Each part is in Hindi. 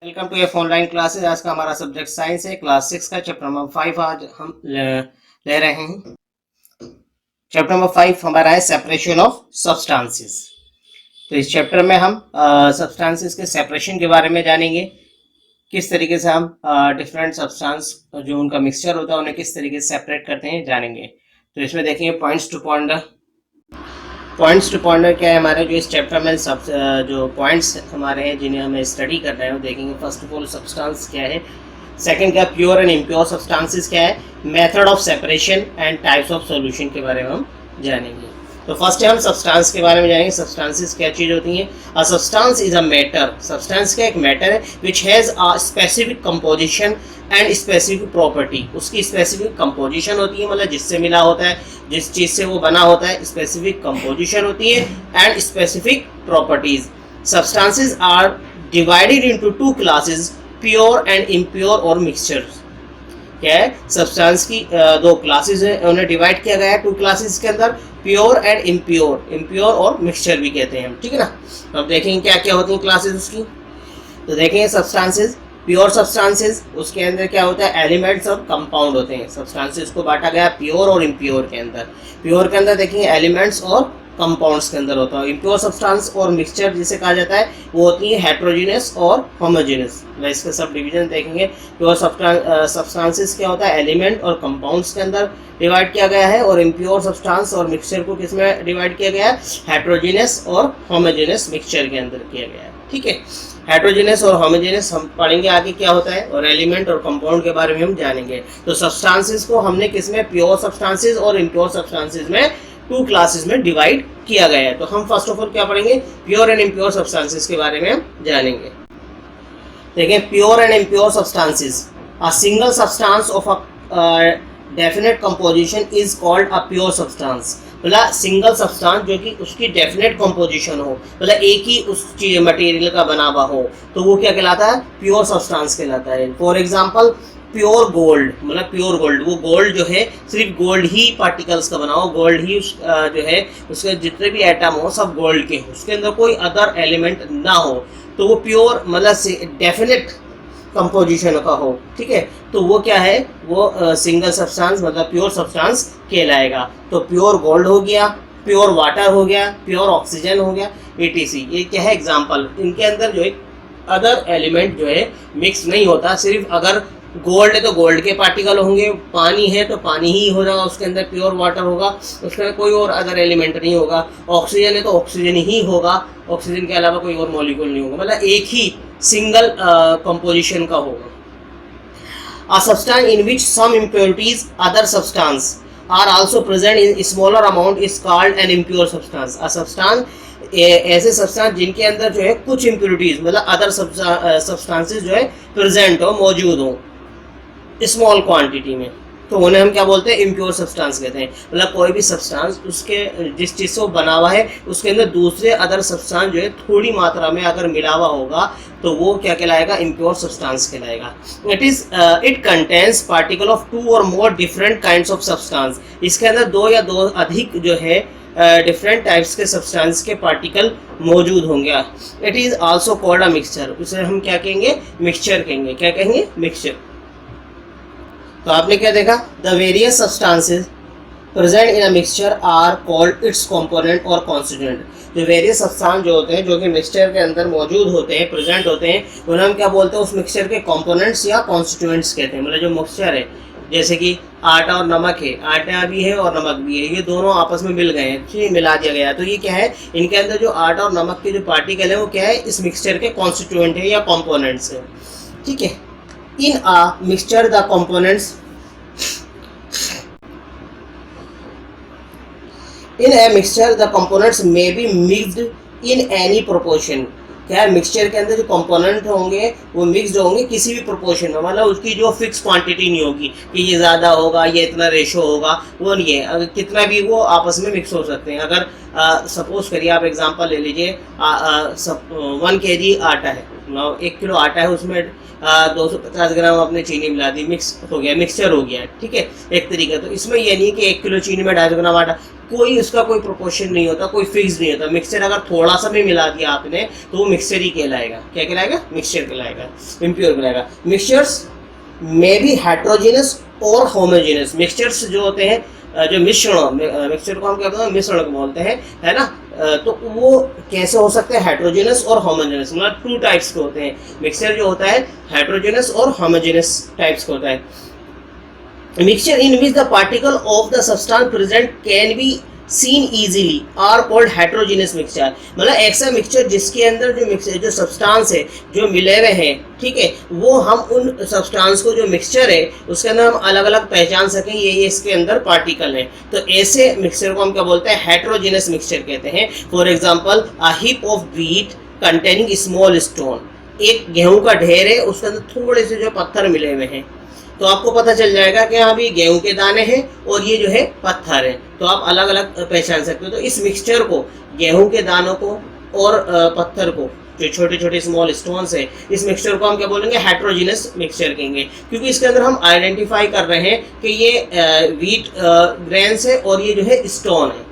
Welcome to F online classes. आज का हमारा सब्जेक्ट साइंस है, क्लास 6 का चैप्टर नंबर 5 आज हम ले रहे हैं। चैप्टर नंबर 5 हमारा है सेपरेशन ऑफ सब्सटेंसेस। तो इस चैप्टर में हम सब्सटेंसेस के सेपरेशन के बारे में जानेंगे, किस तरीके से हम डिफरेंट सब्सटेंस जो उनका मिक्सचर होता है उन्हें किस तरीके से सेपरेट करते हैं जानेंगे। तो इसमें देखेंगे पॉइंट्स टू पॉइंटर क्या है हमारे, जो इस चैप्टर में सब जो पॉइंट्स हमारे हैं जिन्हें हमें स्टडी करना है वो देखेंगे। फर्स्ट ऑफ ऑल सब्सटेंस क्या है, सेकंड क्या प्योर एंड इम्प्योर सब्सटेंसेस क्या है, method of separation and types of solution के बारे में हम जानेंगे। तो फर्स्ट हम सब्सटेंस के बारे में जानेंगे। सब्सटेंसेस क्या चीज़ होती हैं। A substance is a matter, substance का एक मैटर है which has a specific composition and specific property. उसकी स्पेसिफिक कंपोजिशन होती है, मतलब जिससे मिला होता है, जिस चीज़ से वो बना होता है, स्पेसिफिक कंपोजिशन होती है and specific properties. Substances are divided into two classes, pure and impure और मिक्सचर। क्या है, सब्सटेंस की दो क्लासेस है, उन्हें डिवाइड किया गया है टू क्लासेस के अंदर, प्योर एंड इम्प्योर, इम्प्योर और मिक्सचर भी कहते हैं हम, ठीक है ना। तो अब देखेंगे क्या क्या होती हैं क्लासेस उसकी। तो देखेंगे सब्सटेंसेस, प्योर सब्सटेंसेस, उसके अंदर क्या होता है, एलिमेंट्स और कंपाउंड होते हैं। सब्सटेंसेस को बांटा गया प्योर और इम्प्योर के अंदर। प्योर के अंदर देखेंगे एलिमेंट्स और कंपाउंड्स के अंदर होता है। इम्प्योर सब्सटेंस और मिक्सचर जिसे कहा जाता है वो होती है हेट्रोजीनियस और होमोजीनियस। इसके सब डिवीजन देखेंगे। प्योर सब्सटेंसेस क्या होता है, एलिमेंट और कंपाउंड्स के अंदर डिवाइड किया गया है, और इम्प्योर सब्सटेंस और मिक्सचर को किस में डिवाइड किया गया है, हेट्रोजीनियस और होमोजीनियस मिक्सचर के अंदर किया गया है, ठीक है। हेट्रोजीनियस और होमोजेनियस हम पढ़ेंगे आगे क्या होता है, और एलिमेंट और कंपाउंड के बारे में हम जानेंगे। तो सब्सटेंसेस को हमने किसमें, प्योर सब्सटेंसेस और इम्प्योर सब्सटेंसेस में टू क्लासेस में डिवाइड किया गया है। तो हम फर्स्ट ऑफ ऑल क्या पढ़ेंगे, प्योर एंड इम्प्योर सब्सटेंसेस के बारे में हम जानेंगे। देखें, pure and impure substances, a single substance of a definite composition is called a pure substance. मतलब सिंगल सब्सटेंस जो कि उसकी डेफिनेट कंपोजिशन हो, मतलब एक ही उस चीज मटेरियल का बना हुआ हो, तो वो क्या कहलाता है, प्योर सब्सटेंस कहलाता है। फॉर एग्जांपल प्योर गोल्ड, मतलब प्योर गोल्ड, वो गोल्ड जो है सिर्फ गोल्ड ही पार्टिकल्स का बना हो, गोल्ड ही जो है उसके जितने भी एटम हो सब गोल्ड के हो, उसके अंदर कोई अदर एलिमेंट ना हो, तो वो प्योर मतलब डेफिनेट कंपोजिशन का हो, ठीक है। तो वो क्या है, वो सिंगल सब्सटेंस मतलब प्योर सब्सटेंस कहलाएगा। तो प्योर गोल्ड हो गया, प्योर वाटर हो गया, प्योर ऑक्सीजन हो गया, एटीसी। ये क्या है एग्जांपल। इनके अंदर जो है अदर एलिमेंट जो है मिक्स नहीं होता, सिर्फ अगर गोल्ड है तो गोल्ड के पार्टिकल होंगे, पानी है तो पानी ही हो जाएगा, उसके अंदर प्योर वाटर होगा, उसमें कोई और अदर एलिमेंट नहीं होगा। ऑक्सीजन है तो ऑक्सीजन ही होगा, ऑक्सीजन के अलावा कोई और मॉलिक्यूल नहीं होगा, मतलब एक ही सिंगल कंपोजिशन का होगा। A substance in which some impurities, other substance, are also present in smaller amount is called an impure substance. A substance ऐसे सब्सटेंस जिनके अंदर जो है कुछ इम्प्योरिटीज मतलब अदर सब्सटेंसेस जो है प्रेजेंट हो, मौजूद हो स्मॉल क्वांटिटी में, तो उन्हें हम क्या बोलते हैं, इम्प्योर सब्सटेंस कहते हैं। मतलब कोई भी सब्सटेंस उसके जिस चीज़ से वो बना हुआ है उसके अंदर दूसरे अदर सब्सटेंस जो है थोड़ी मात्रा में अगर मिला हुआ होगा तो वो क्या कहलाएगा, इम्प्योर सब्सटेंस कहलाएगा। It contains particle of two or more different kinds of substance. इसके अंदर दो या दो अधिक जो है डिफरेंट टाइप्स के सब्सटेंस के पार्टिकल मौजूद होंगे। It is also called a mixture. उसे हम क्या कहेंगे, मिक्सचर कहेंगे। क्या कहेंगे, मिक्सचर। तो आपने क्या देखा, the various substances present in a mixture are called its component और कॉन्स्टिट्यूएंट। जो वेरियस सब्सटेंस जो होते हैं जो कि मिक्सचर के अंदर मौजूद होते हैं, प्रेजेंट होते हैं, उन्हें हम क्या बोलते हैं, उस मिक्सचर के कंपोनेंट्स या कॉन्स्टिट्यूएंट्स कहते हैं। मतलब जो मिक्सचर है, जैसे कि आटा और नमक है, आटा भी है और नमक भी है, ये दोनों आपस में मिल गए हैं, ठीक, मिला दिया गया, तो ये क्या है, इनके अंदर जो आटा और नमक के जो पार्टिकल है वो क्या है, इस मिक्सचर के कॉन्स्टिट्यूएंट है या कॉम्पोनेंट्स है, ठीक है। In a mixture the components In a mixture, the components may be mixed in any proportion. क्या है, मिक्सचर के अंदर जो कंपोनेंट होंगे वो मिक्सड होंगे किसी भी प्रोपोर्शन में, मतलब उसकी जो फिक्स क्वांटिटी नहीं होगी कि ये ज़्यादा होगा, ये इतना रेशो होगा, वो नहीं है। अगर कितना भी वो आपस में मिक्स हो सकते हैं। अगर सपोज करिए आप एग्जांपल ले लीजिए, 1 kg आटा है, ना 1 किलो आटा है, उसमें 250 ग्राम आपने चीनी मिला दी, मिक्स हो गया, मिक्सचर हो गया, ठीक है, एक तरीका। तो इसमें ये नहीं कि 1 किलो चीनी में 250 ग्राम आटा, कोई उसका कोई प्रोपोर्शन नहीं होता, कोई फिक्स नहीं होता। मिक्सचर अगर थोड़ा सा भी मिला दिया आपने तो वो मिक्सचर ही कहलाएगा। क्या कहलाएगा? मिक्सचर कहलाएगा, इम्प्योर कहलाएगा। मिक्सचर्स में भी हेट्रोजीनस और होमोजीनस। मिक्सचर्स जो होते हैं, जो मिश्रण, मिक्सचर को हम क्या बोलते हैं? मिश्रण को बोलते हैं, है ना। तो वो कैसे हो सकते हैं? हेट्रोजीनस और होमोजेनस, मतलब 2 टाइप्स के होते हैं। मिक्सचर जो होता है हेट्रोजीनस और होमोजेनस टाइप्स का होता है। Mixture in which the particle of the substance present can be seen easily are called heterogeneous mixture. मतलब ऐसा मिक्सचर जिसके अंदर जो मिक्सचर, जो सब्सटेंस है, जो मिले हुए हैं, ठीक है, वो हम उन सब्सटेंस को, जो मिक्सचर है उसके अंदर हम अलग अलग पहचान सकें ये इसके अंदर पार्टिकल है। तो ऐसे मिक्सचर को हम क्या बोलते हैं? हेट्रोजीनस मिक्सचर कहते हैं। For example a heap of wheat containing small stone. एक गेहूं का ढेर है, उसके अंदर थोड़े से जो पत्थर मिले हुए हैं, तो आपको पता चल जाएगा कि हाँ भी गेहूं के दाने हैं और ये जो है पत्थर है, तो आप अलग अलग पहचान सकते हो। तो इस मिक्सचर को, गेहूं के दानों को और पत्थर को, जो छोटे छोटे स्मॉल स्टोन्स है, इस मिक्सचर को हम क्या बोलेंगे? हेट्रोजीनस मिक्सचर कहेंगे, क्योंकि इसके अंदर हम आइडेंटिफाई कर रहे हैं कि ये व्हीट ग्रेन्स है और ये जो है स्टोन है।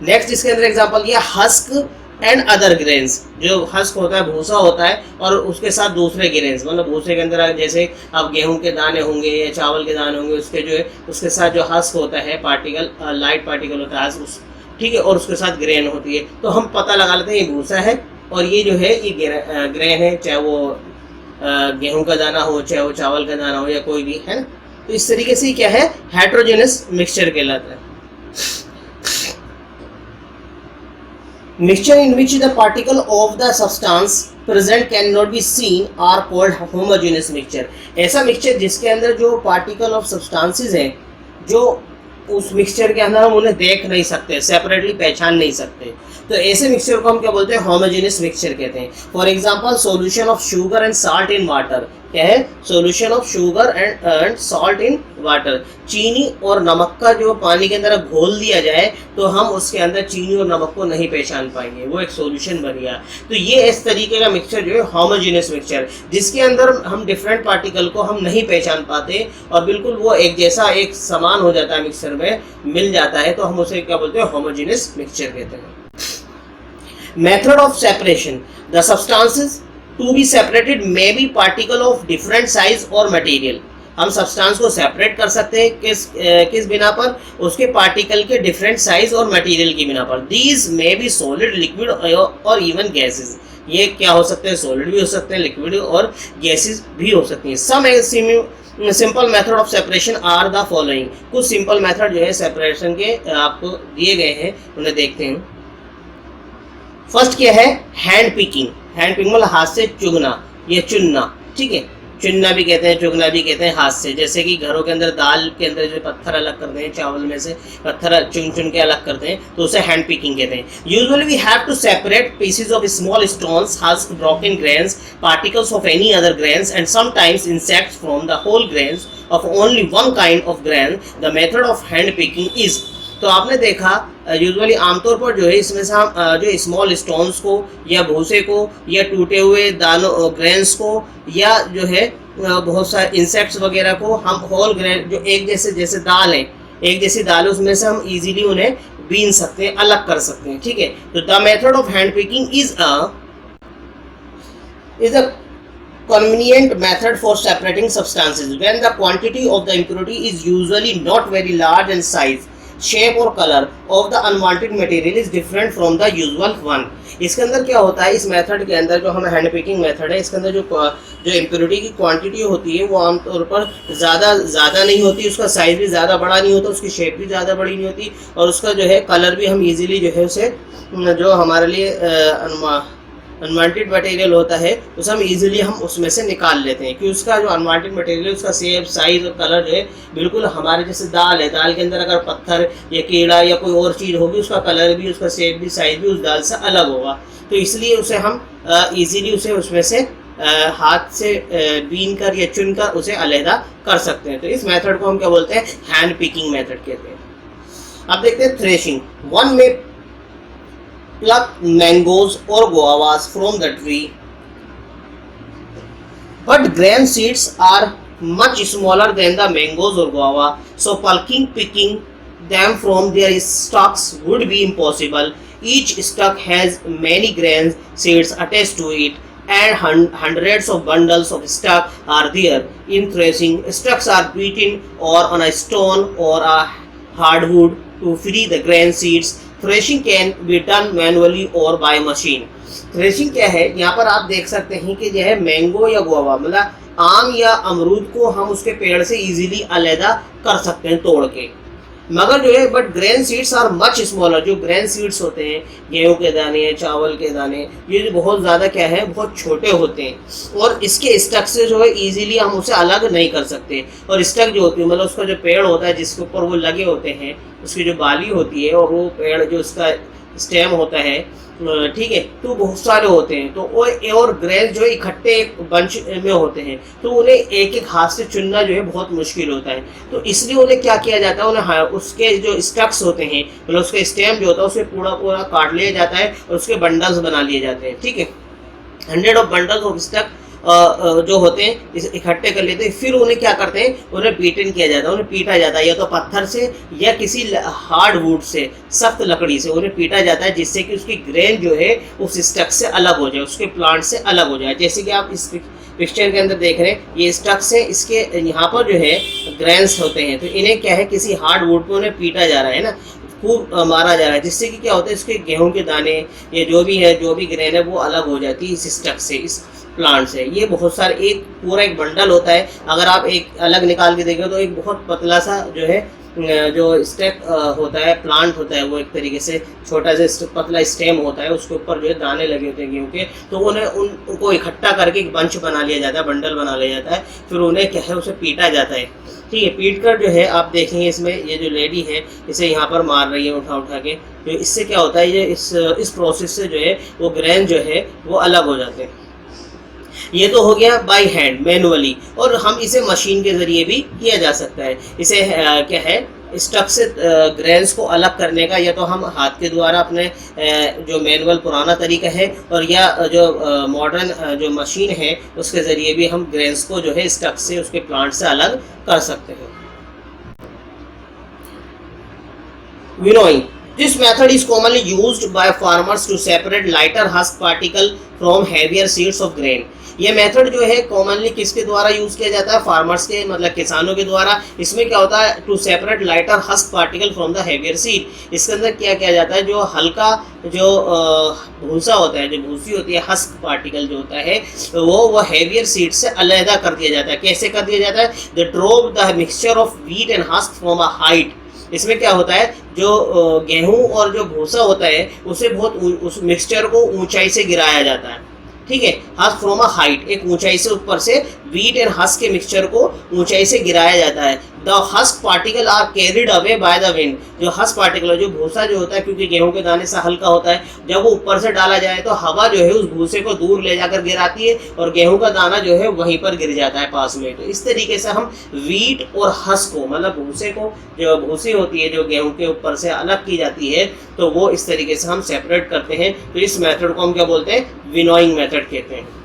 नेक्स्ट इसके अंदर एग्जाम्पल दिया हस्क एंड अदर ग्रेन्स। जो हस्क होता है, भूसा होता है, और उसके साथ दूसरे ग्रेन्स, मतलब भूसे के अंदर जैसे अब गेहूं के दाने होंगे या चावल के दाने होंगे, उसके जो है उसके साथ जो हस्क होता है, पार्टिकल, लाइट पार्टिकल होता है हस्क, ठीक है, और उसके साथ ग्रेन होती है। तो हम पता लगा लेते हैं ये भूसा है और ये जो है ये ग्रेन है, चाहे वो गेहूं का दाना हो, चाहे वो चावल का दाना हो, या कोई भी, है ना। तो इस तरीके से क्या है? हेट्रोजेनस मिक्सचर कहलाता है। Mixture in which the particle of the substance present cannot be seen are called homogeneous mixture। ऐसा मिक्सचर जिसके अंदर जो पार्टिकल ऑफ सब्सटेंसेस हैं, जो उस मिक्सचर के अंदर हम उन्हें देख नहीं सकते, सेपरेटली पहचान नहीं सकते, तो ऐसे मिक्सचर को हम क्या बोलते हैं? होमोजेनियस मिक्सचर कहते हैं। For example solution of sugar and salt in water. क्या है? Solution of sugar and salt in water. चीनी और नमक का जो पानी के अंदर घोल दिया जाए तो हम उसके अंदर चीनी और नमक को नहीं पहचान पाएंगे, वो एक सॉल्यूशन बन गया। तो ये इस तरीके का मिक्सचर जो है होमोजेनियस मिक्सचर, जिसके अंदर हम डिफरेंट पार्टिकल को हम नहीं पहचान पाते और बिल्कुल वो एक जैसा, एक समान हो जाता है, मिक्सचर में मिल जाता है, तो हम उसे क्या बोलते हैं? होमोजेनियस मिक्सचर कहते हैं। Method of separation: the substances to be separated may be particle of different size or material। हम सब्सटेंस को सेपरेट कर सकते हैं किस बिना पर? उसके पार्टिकल के डिफरेंट साइज और मटेरियल की बिना पर। These may be solid, liquid और even gases। ये क्या हो सकते हैं? सॉलिड भी हो सकते हैं, लिक्विड और गैसेस भी हो सकती हैं। Some simple method of separation are the following. कुछ सिंपल मेथड जो है सेपरेशन के आपको दिए गए हैं, उन्हें देखते हैं। फर्स्ट क्या है? Hand picking. हैंड पिकिंग मतलब हाथ से चुगना या चुनना, ठीक है, चुनना भी कहते हैं, चुगना भी कहते हैं हाथ से। जैसे कि घरों के अंदर दाल के अंदर जो पत्थर अलग करते हैं, चावल में से पत्थर चुन चुन के अलग करते हैं, तो उसे हैंड पिकिंग कहते हैं। Usually we have to separate pieces of small stones, husk, broken grains, particles of any other grains and sometimes insects from the whole grains of only one kind of grain. The method of hand picking is. तो आपने देखा यूजुअली आमतौर पर जो है इसमें से हम जो स्मॉल स्टोन्स को या भूसे को या टूटे हुए दानों ग्रेन्स को या जो है बहुत सारे इंसेक्ट्स वगैरह को हम होल ग्रेन, जो एक जैसे दाल है, एक जैसी दाल है, उसमें से हम इजीली उन्हें बीन सकते हैं, अलग कर सकते हैं, ठीक है। तो the method of hand picking is a convenient method for separating substances when the quantity of the impurity is usually not very large and size, shape और color of the unwanted material is different from the usual one। इसके अंदर क्या होता है? इस मेथड के अंदर जो हम हैंड पिकिंग मेथड है, इसके अंदर जो इम्प्योरिटी की क्वांटिटी होती है वो आमतौर पर ज़्यादा नहीं होती, उसका साइज़ भी ज़्यादा बड़ा नहीं होता, उसकी शेप भी ज़्यादा बड़ी नहीं होती, और उसका जो है कलर भी हम इजीली जो है उसे, जो हमारे लिए अनवांटेड मटेरियल होता है उसे हम इजीली हम उसमें से निकाल लेते हैं, कि उसका जो अनवांटेड मटेरियल, उसका शेप, साइज और कलर जो है बिल्कुल हमारे जैसे दाल है, दाल के अंदर अगर पत्थर या कीड़ा या कोई और चीज़ होगी, उसका कलर भी, उसका शेप भी, साइज भी उस दाल से अलग होगा, तो इसलिए उसे हम इजीली उसे उसमें से हाथ से बीन कर या चुन कर उसे अलहदा कर सकते हैं। तो इस मेथड को हम क्या बोलते हैं? हैंड पिकिंग मेथड कहते हैं। अब देखते हैं थ्रेशिंग। वन में pluck mangoes or guavas from the tree But grain seeds are much smaller than the mangoes or guava, so picking them from their stalks would be impossible. Each stalk has many grain seeds attached to it, and hundreds of bundles of stalk are there. In threshing, stalks are beaten or on a stone or a hardwood to free the grain seeds. Threshing can be done manually or by machine. Threshing क्या है, यहाँ पर आप देख सकते हैं कि जो है मैंगो या गुआवा मतलब आम या अमरूद को हम उसके पेड़ से इजीली अलहदा कर सकते हैं तोड़ के, मगर जो है but grain seeds are much smaller. जो ग्रेन सीड्स होते हैं, गेहूं के दाने, चावल के दाने, ये जो बहुत ज़्यादा क्या है, बहुत छोटे होते हैं और इसके स्टक से जो है इजीली हम उसे अलग नहीं कर सकते। और स्टक जो होती है मतलब उसका जो पेड़ होता है जिसके ऊपर वो लगे होते हैं, उसकी जो बाली होती है और वो पेड़ जो उसका स्टेम होता है, ठीक है, तो बहुत सारे होते हैं। तो और ग्रेन जो इकट्ठे एक बंच में होते हैं, तो उन्हें एक एक हाथ से चुनना जो है बहुत मुश्किल होता है। तो इसलिए उन्हें क्या किया जाता है, उन्हें उसके जो स्टक्स होते हैं मतलब उसके स्टेम जो होता है उसे पूरा पूरा काट लिया जाता है और उसके बंडल्स बना लिए जाते हैं। ठीक है, 100 ऑफ बंडल्स ऑफ स्टक जो होते हैं इसे इकट्ठे कर लेते हैं। फिर उन्हें क्या करते हैं, उन्हें बीटन किया जाता है, उन्हें पीटा जाता है या तो पत्थर से या किसी हार्ड वुड से, सख्त लकड़ी से उन्हें पीटा जाता है, जिससे कि उसकी ग्रेन जो है उस स्टक से अलग हो जाए, उसके प्लांट से अलग हो जाए। जैसे कि आप इस पिक्चर के अंदर देख रहे हैं, ये स्टक्स है, इसके यहाँ पर जो है ग्रेन्स होते हैं, तो इन्हें क्या है किसी हार्ड वुड पे उन्हें पीटा जा रहा है ना, खूब मारा जा रहा है, जिससे कि क्या होता है इसके गेहूं के दाने या जो भी है, जो भी ग्रेन है वो अलग हो जाती है इस स्टक से, इस प्लांट से। ये बहुत सारे एक पूरा एक बंडल होता है, अगर आप एक अलग निकाल के देखें तो एक बहुत पतला सा जो है जो स्टेक होता है, प्लांट होता है, वो एक तरीके से छोटा सा पतला स्टेम होता है, उसके ऊपर जो है दाने लगे होते हैं गेहूं के, तो उन्हें उनको इकट्ठा करके एक बंच बना लिया जाता है, बंडल बना लिया जाता है, फिर उन्हें क्या है उसे पीटा जाता है। ठीक है, पीट कर जो है आप देखेंगे इसमें ये जो लेडी है इसे यहाँ पर मार रही है उठा उठा के, तो इससे क्या होता है, ये इस प्रोसेस से जो है वो ग्रेन जो है वो अलग हो जाते हैं। ये तो हो गया बाय हैंड मैनुअली, और हम इसे मशीन के ज़रिए भी किया जा सकता है। इसे क्या है स्टक से ग्रेन्स को अलग करने का, या तो हम हाथ के द्वारा अपने जो मैनुअल पुराना तरीका है, और या जो मॉडर्न जो मशीन है उसके ज़रिए भी हम ग्रेन्स को जो है स्टक से उसके प्लांट से अलग कर सकते हैं। Winnowing, this method is commonly used by farmers to separate lighter husk particle from heavier seeds of grain. ये मेथड जो है कॉमनली किसके द्वारा यूज किया जाता है, फार्मर्स के मतलब किसानों के द्वारा। इसमें क्या होता है, to separate lighter husk particle from the heavier seed. इसके अंदर क्या किया जाता है, जो हल्का जो भूसा होता है, जो भूसी होती है, हस्क पार्टिकल जो होता है वो हेवियर सीड से अलहदा कर दिया जाता है। कैसे कर दिया जाता है, the drop the mixture of wheat and husk from a height. इसमें क्या होता है, जो गेहूं और जो भूसा होता है उसे बहुत उस मिक्सचर को ऊंचाई से गिराया जाता है। ठीक है, हस्क फ्रॉम अ हाइट, एक ऊंचाई से ऊपर से व्हीट एंड हस्क के मिक्सचर को ऊंचाई से गिराया जाता है। The husk particle are carried away by the wind. जो हस्क पार्टिकल है, जो भूसा जो होता है, क्योंकि गेहूं के दाने से हल्का होता है, जब वो ऊपर से डाला जाए तो हवा जो है उस भूसे को दूर ले जाकर गिराती है और गेहूं का दाना जो है वहीं पर गिर जाता है पास में। तो इस तरीके से हम व्हीट और हस्क को मतलब भूसे को, जो भूसी होती है जो गेहूं के ऊपर से अलग की जाती है, तो वो इस तरीके से हम सेपरेट करते हैं। तो इस मेथड को हम क्या बोलते हैं, विनोइंग मेथड कहते हैं।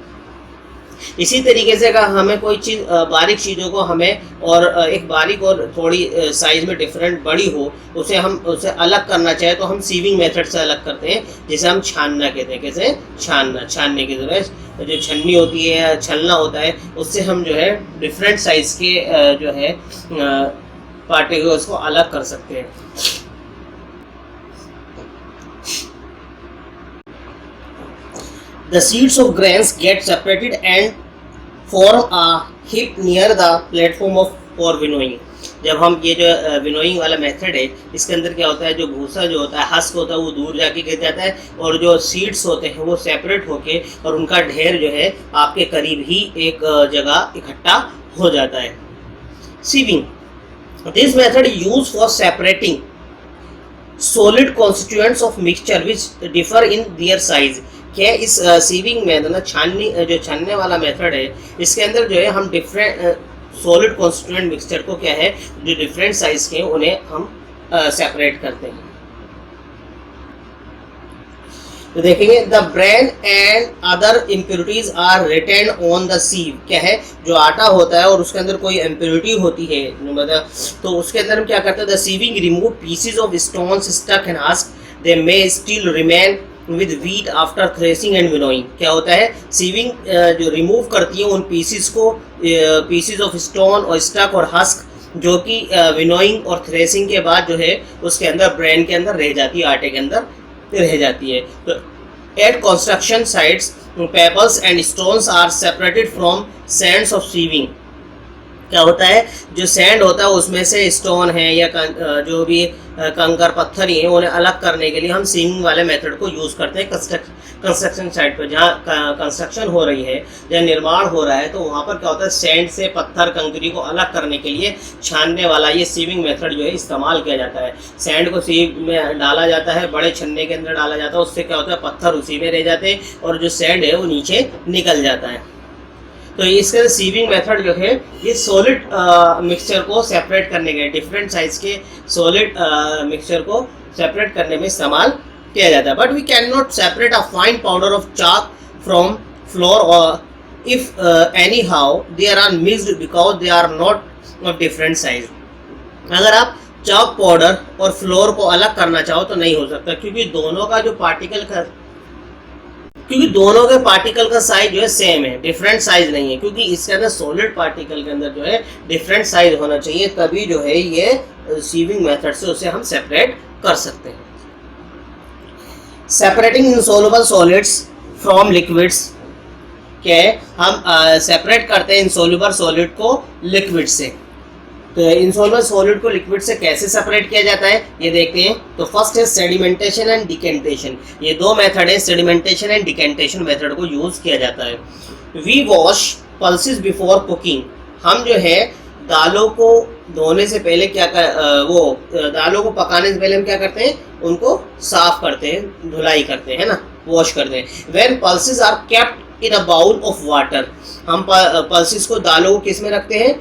इसी तरीके से अगर हमें कोई चीज़ बारीक चीज़ों को हमें और एक बारीक और थोड़ी साइज़ में डिफरेंट बड़ी हो, उसे हम उसे अलग करना चाहे तो हम सीविंग मेथड से अलग करते हैं, जिसे हम छानना कहते हैं। कैसे छानना, छानने की ज़रूरत, जो छन्नी होती है या छलना होता है, उससे हम जो है डिफरेंट साइज़ के जो है पार्टिकल्स को अलग कर सकते हैं। The seeds of grains get separated and form a heap near the platform for winnowing. जब हम ये जो विनोइंग वाला मेथड है, इसके अंदर क्या होता है, जो भूसा जो होता है, हस्क होता है, वो दूर जाके गिर जाता है, और जो सीड्स होते हैं वो सेपरेट होके और उनका ढेर जो है आपके करीब ही एक जगह इकट्ठा हो जाता है। Sieving, this method use for separating solid constituents of mixture which differ in their size। क्या इस सीविंग में ना छाननी, जो छानने वाला मेथड है, इसके अंदर जो है हम डिफरेंट सॉलिड कॉन्स्टिट्यूएंट मिक्सचर को क्या है, जो डिफरेंट साइज के हैं उन्हें हम सेपरेट करते हैं। तो देखेंगे the bran and other impurities are retained on the sieve. क्या है, जो आटा होता है और उसके अंदर कोई इम्प्योरिटी होती है मतलब, तो उसके अंदर हम क्या करते हैं, the sieving remove pieces of stones stuck in husk, they may still remain with wheat after threshing and winnowing. क्या होता है, सीविंग जो रिमूव करती है उन पीसेस को, पीसेज ऑफ स्टोन और स्टक और हस्क, जो कि विनोइंग और थ्रेसिंग के बाद जो है उसके अंदर ब्रेन के अंदर रह जाती है, आटे के अंदर रह जाती है। तो at construction sites pebbles and stones are separated from sands of sieving. क्या होता है, जो सैंड होता है उसमें से स्टोन है या जो भी कंकर पत्थर ही हैं उन्हें अलग करने के लिए हम सीविंग वाले मेथड को यूज़ करते हैं कंस्ट्रक्शन साइट पर। जहाँ कंस्ट्रक्शन हो रही है या निर्माण हो रहा है तो वहाँ पर क्या होता है, सैंड से पत्थर कंकरी को अलग करने के लिए छानने वाला ये सीविंग मेथड जो है इस्तेमाल किया जाता है। सैंड को सीव में डाला जाता है, बड़े छन्ने के अंदर डाला जाता है, उससे क्या होता है पत्थर उसी में रह जाते हैं और जो सैंड है वो नीचे निकल जाता है। तो इसके सीविंग मेथड जो है ये सॉलिड मिक्सचर को सेपरेट करने के, डिफरेंट साइज के सॉलिड मिक्सचर को सेपरेट करने में इस्तेमाल किया जाता है। But we can not separate a fine powder of chalk from flour or if anyhow they are mixed because they are not of different size. अगर आप चाक पाउडर और फ्लोर को अलग करना चाहो तो नहीं हो सकता, क्योंकि दोनों के पार्टिकल का साइज जो है सेम है, डिफरेंट साइज नहीं है, क्योंकि इसके अंदर सॉलिड पार्टिकल के अंदर जो है डिफरेंट साइज होना चाहिए, तभी जो है ये सीविंग मेथड से उसे हम सेपरेट कर सकते हैं। Separating insoluble solids from liquids. क्या है, हम सेपरेट करते हैं इनसॉल्युबल सॉलिड को लिक्विड से। तो इनसॉल्युबल सॉलिड को लिक्विड से कैसे सेपरेट किया जाता है ये देखते हैं। तो फर्स्ट है सेडिमेंटेशन एंड डिकेंटेशन। ये दो मेथड है, सेडिमेंटेशन एंड डिकेंटेशन मेथड को यूज किया जाता है। We wash pulses before cooking. हम जो है दालों को धोने से पहले दालों को पकाने से पहले हम क्या करते हैं, उनको साफ करते हैं, धुलाई करते हैं ना, वॉश करते हैं। When pulses are kept in a bowl of water. हम पल्सेस को, दालों को किस में रखते हैं,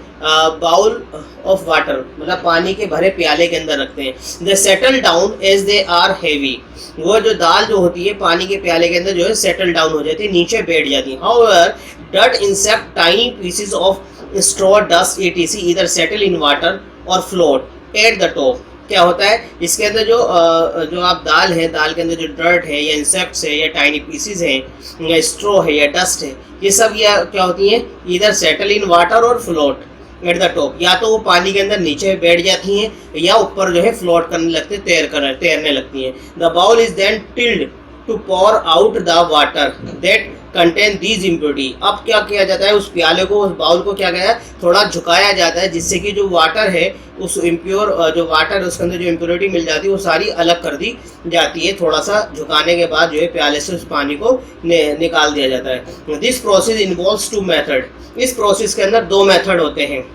बाउल ऑफ वाटर, मतलब पानी के भरे प्याले के अंदर रखते हैं। They settle down as they are heavy. वो जो दाल जो होती है पानी के प्याले के अंदर जो है सेटल डाउन हो जाती है, नीचे बैठ जाती है। However dot insect tiny pieces of straw dust etc इधर सेटल इन वाटर और फ्लोट एट द टॉप। क्या होता है, इसके अंदर जो आप दाल है, दाल के अंदर जो डर्ट है या इंसेक्ट्स है या टाइनी पीसेस हैं या स्ट्रॉ है या डस्ट है, ये सब क्या होती हैं, इधर सेटल इन वाटर और फ्लोट एट द टॉप। या तो वो पानी के अंदर नीचे बैठ जाती हैं या ऊपर जो है फ्लोट करने लगते, तैरने लगती हैं। The bowl is then tilted to pour out the water that contain these impurity. अब क्या किया जाता है, उस प्याले को, उस बाउल को क्या गया, थोड़ा झुकाया जाता है, जिससे कि जो वाटर है, उस इम्प्योर जो वाटर है उसके अंदर जो इम्प्योरिटी मिल जाती है वो सारी अलग कर दी जाती है। थोड़ा सा झुकाने के बाद जो है प्याले से उस पानी को निकाल दिया जाता है। This process involves two method. इस प्रोसेस के अंदर दो मेथड होते हैं,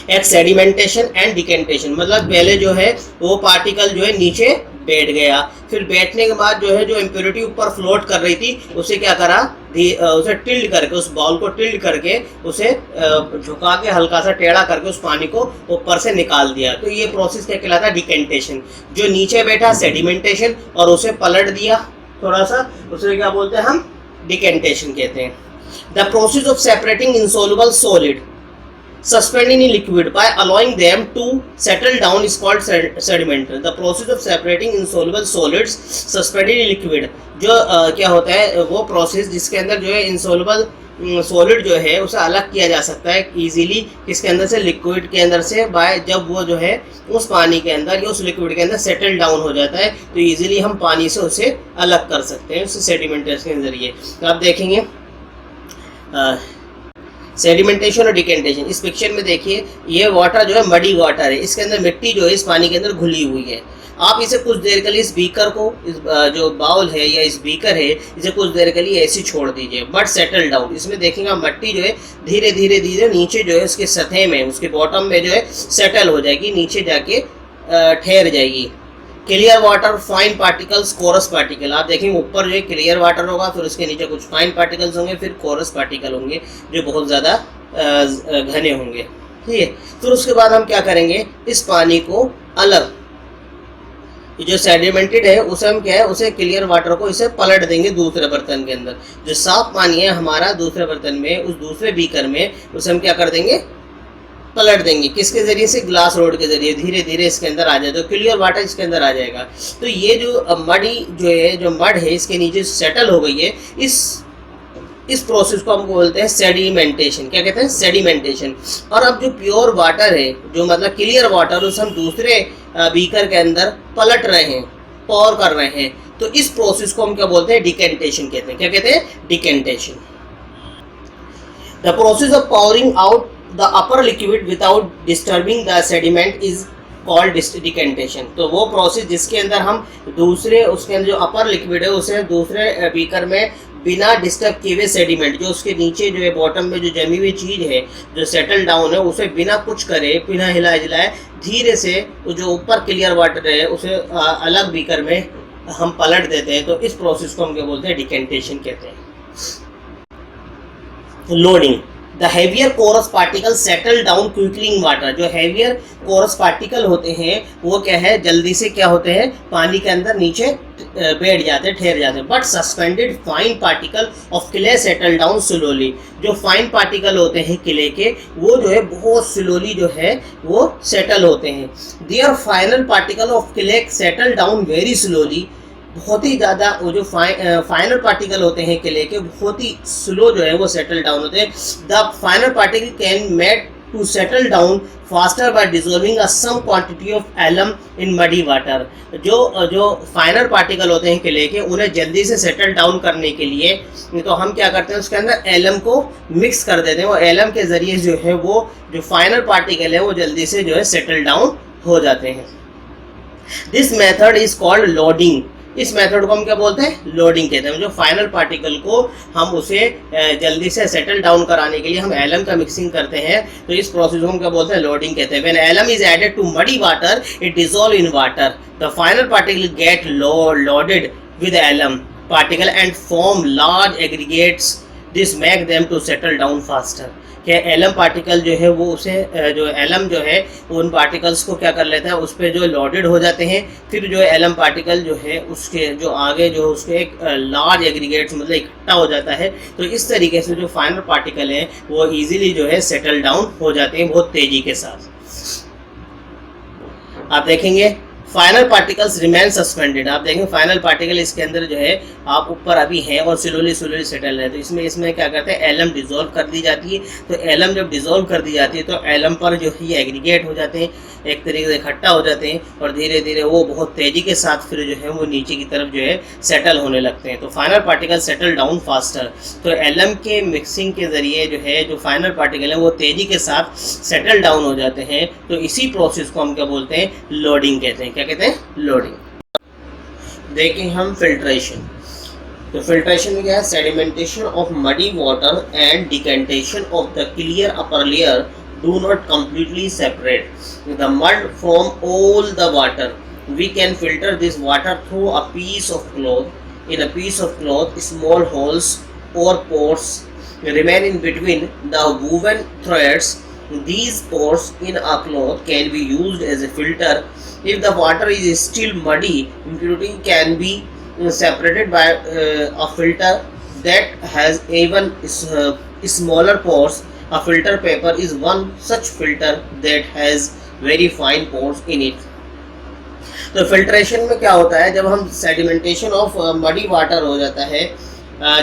एक सेडिमेंटेशन एंड डिकेंटेशन। मतलब पहले जो है वो पार्टिकल जो है नीचे बैठ गया, फिर बैठने के बाद जो है जो इम्प्योरिटी ऊपर फ्लोट कर रही थी उसे क्या करा, उसे टिल्ड करके, उस बाउल को टिल्ड करके उसे झुका के हल्का सा टेढ़ा करके उस पानी को ऊपर से निकाल दिया। तो ये प्रोसेस क्या कहलाता है, डिकेंटेशन। जो नीचे बैठा सेडिमेंटेशन और उसे पलट दिया थोड़ा सा, उसे क्या बोलते हैं हम, डिकेंटेशन कहते हैं। The process of separating insoluble solid suspending in liquid by allowing them to settle down is called sediment. The process of separating insoluble solids suspended in liquid, जो क्या होता है, वो प्रोसेस जिसके अंदर जो है इंसोल्युबल सॉलिड जो है उसे अलग किया जा सकता है इजीली, किसके अंदर से, लिक्विड के अंदर से, बाय जब वो जो है उस पानी के अंदर या उस लिक्विड के अंदर सेटल डाउन हो जाता है तो इजीली हम पानी से उसे अलग कर सकते हैं, उसे सेडिमेंटेशन के जरिए। तो आप देखेंगे सेडिमेंटेशन और डिकेंटेशन। इस पिक्चर में देखिए, ये वाटर जो है मडी वाटर है, इसके अंदर मिट्टी जो है इस पानी के अंदर घुली हुई है। आप इसे कुछ देर के लिए, इस बीकर को, इस जो बाउल है या इस बीकर है, इसे कुछ देर के लिए ऐसे छोड़ दीजिए, बट सेटल डाउन। इसमें देखेंगे मट्टी जो है धीरे धीरे धीरे नीचे जो है उसके सतह में, उसके बॉटम में जो है सेटल हो जाएगी, नीचे जाके ठहर जाएगी। Clear water, fine particles, coarse particle. आप देखेंगे ऊपर जो है क्लियर वाटर होगा, फिर उसके नीचे कुछ फाइन पार्टिकल्स होंगे, फिर कोरस पार्टिकल होंगे जो बहुत ज़्यादा घने होंगे, ठीक है। फिर उसके बाद हम क्या करेंगे, इस पानी को अलग जो सेडिमेंटेड है उसे हम क्या है, उसे क्लियर वाटर को इसे पलट देंगे दूसरे बर्तन के अंदर। जो साफ पानी है हमारा दूसरे बर्तन में, उस दूसरे बीकर में, उसे हम क्या कर देंगे, पलट देंगे। किसके जरिए से, ग्लास रोड के जरिए। धीरे धीरे इसके अंदर आ जाए तो क्लियर वाटर इसके अंदर आ जाएगा। तो ये जो मडी जो है, जो मड है इसके नीचे सेटल हो गई है, इस प्रोसेस को हम बोलते हैं सेडिमेंटेशन। क्या कहते हैं, सेडिमेंटेशन। और अब जो प्योर वाटर है, जो मतलब क्लियर वाटर, उसे हम दूसरे बीकर के अंदर पलट रहे हैं, पॉर कर रहे हैं, तो इस प्रोसेस को हम क्या बोलते हैं, डिकेंटेशन कहते हैं। क्या कहते हैं, decantation. The process of powering out the upper liquid without disturbing the sediment is called decantation. तो वो प्रोसेस जिसके अंदर हम दूसरे, उसके अंदर जो अपर लिक्विड है उसे दूसरे बीकर में बिना डिस्टर्ब किए हुए सेडिमेंट, जो उसके नीचे जो है बॉटम में जो जमी हुई चीज़ है, जो सेटल डाउन है, उसे बिना कुछ करे, बिना हिलाए जिलाए, धीरे से जो ऊपर क्लियर वाटर है उसे अलग बीकर में हम पलट देते हैं। तो इस प्रोसेस को हम क्या बोलते हैं, डिकेंटेशन कहते हैं। Loading. The heavier coarse particle settle down quickly in water. जो हेवियर कोरस पार्टिकल होते हैं वो क्या है, जल्दी से क्या होते हैं, पानी के अंदर नीचे बैठ जाते हैं, ठहर जाते हैं। But suspended fine particle of clay settle down slowly. जो फाइन पार्टिकल होते हैं क्ले के, वो जो है बहुत स्लोली जो है वो सेटल होते हैं। There final particle of clay settle down very slowly. बहुत ही ज़्यादा वो जो फाइनल पार्टिकल होते हैं क्ले के, बहुत ही स्लो जो है वो सेटल डाउन होते हैं। The final particle can made to settle down faster by dissolving a some quantity of alum in muddy water. जो फाइनल पार्टिकल होते हैं क्ले के, उन्हें जल्दी से सेटल डाउन करने के लिए तो हम क्या करते हैं, उसके अंदर एलम को मिक्स कर देते हैं। वो एलम के ज़रिए जो है वो जो फाइनल पार्टिकल है वो जल्दी से जो है सेटल डाउन हो जाते हैं। This method is called loading. इस मेथड को हम क्या बोलते हैं, लोडिंग कहते हैं। जो फाइनल पार्टिकल को हम उसे जल्दी से सेटल डाउन कराने के लिए हम एलम का मिक्सिंग करते हैं, तो इस प्रोसेस को हम क्या बोलते हैं, लोडिंग कहते हैं। When alum is added to muddy water it dissolve in water. The final particle get loaded with alum particle and form large aggregates. This make them to settle down faster. क्या एलम पार्टिकल जो है वो उसे जो एलम जो है उन पार्टिकल्स को क्या कर लेता है, उस पर जो लोडेड हो जाते हैं। फिर जो एलम पार्टिकल जो है उसके जो आगे जो उसके एक लार्ज एग्रीगेट्स मतलब इकट्ठा हो जाता है। तो इस तरीके से जो फाइनल पार्टिकल है वो इजीली जो है सेटल डाउन हो जाते हैं बहुत तेज़ी के साथ। आप देखेंगे फाइनल पार्टिकल्स रिमेन सस्पेंडेड। आप देखेंगे फाइनल पार्टिकल इसके अंदर जो है आप ऊपर अभी है और स्लोली सेटल है। तो इसमें क्या करते हैं, एलम डिसॉल्व कर दी जाती है। तो एलम जब डिसॉल्व कर दी जाती है तो एलम पर जो है ये एग्रीगेट हो जाते हैं, एक तरीके से इकट्ठा हो जाते हैं और धीरे धीरे वो बहुत तेज़ी के साथ फिर जो है वो नीचे की तरफ जो है सेटल होने लगते हैं। तो final particle settle down faster. तो एलम के मिक्सिंग के ज़रिए जो है जो फाइनल पार्टिकल है वो तेज़ी के साथ सेटल डाउन हो जाते हैं। तो इसी प्रोसेस को हम क्या बोलते हैं, लोडिंग कहते हैं। क्या कहते हैं, लोडिंग। देखें हम फिल्ट्रेशन। तो फिल्ट्रेशन में क्या है, sedimentation of muddy water and decantation of the clear upper layer do not completely separate the mud from all the water. We can filter this water through a piece of cloth. In a piece of cloth, small holes or pores remain in between the woven threads. These pores in a cloth can be used as a filter. If the water is still muddy, impurity can be separated by a filter that has even smaller pores. A filter paper is one such filter that has very fine pores in it. तो फिल्ट्रेशन में क्या होता है, जब हम सेडिमेंटेशन ऑफ मडी वाटर हो जाता है,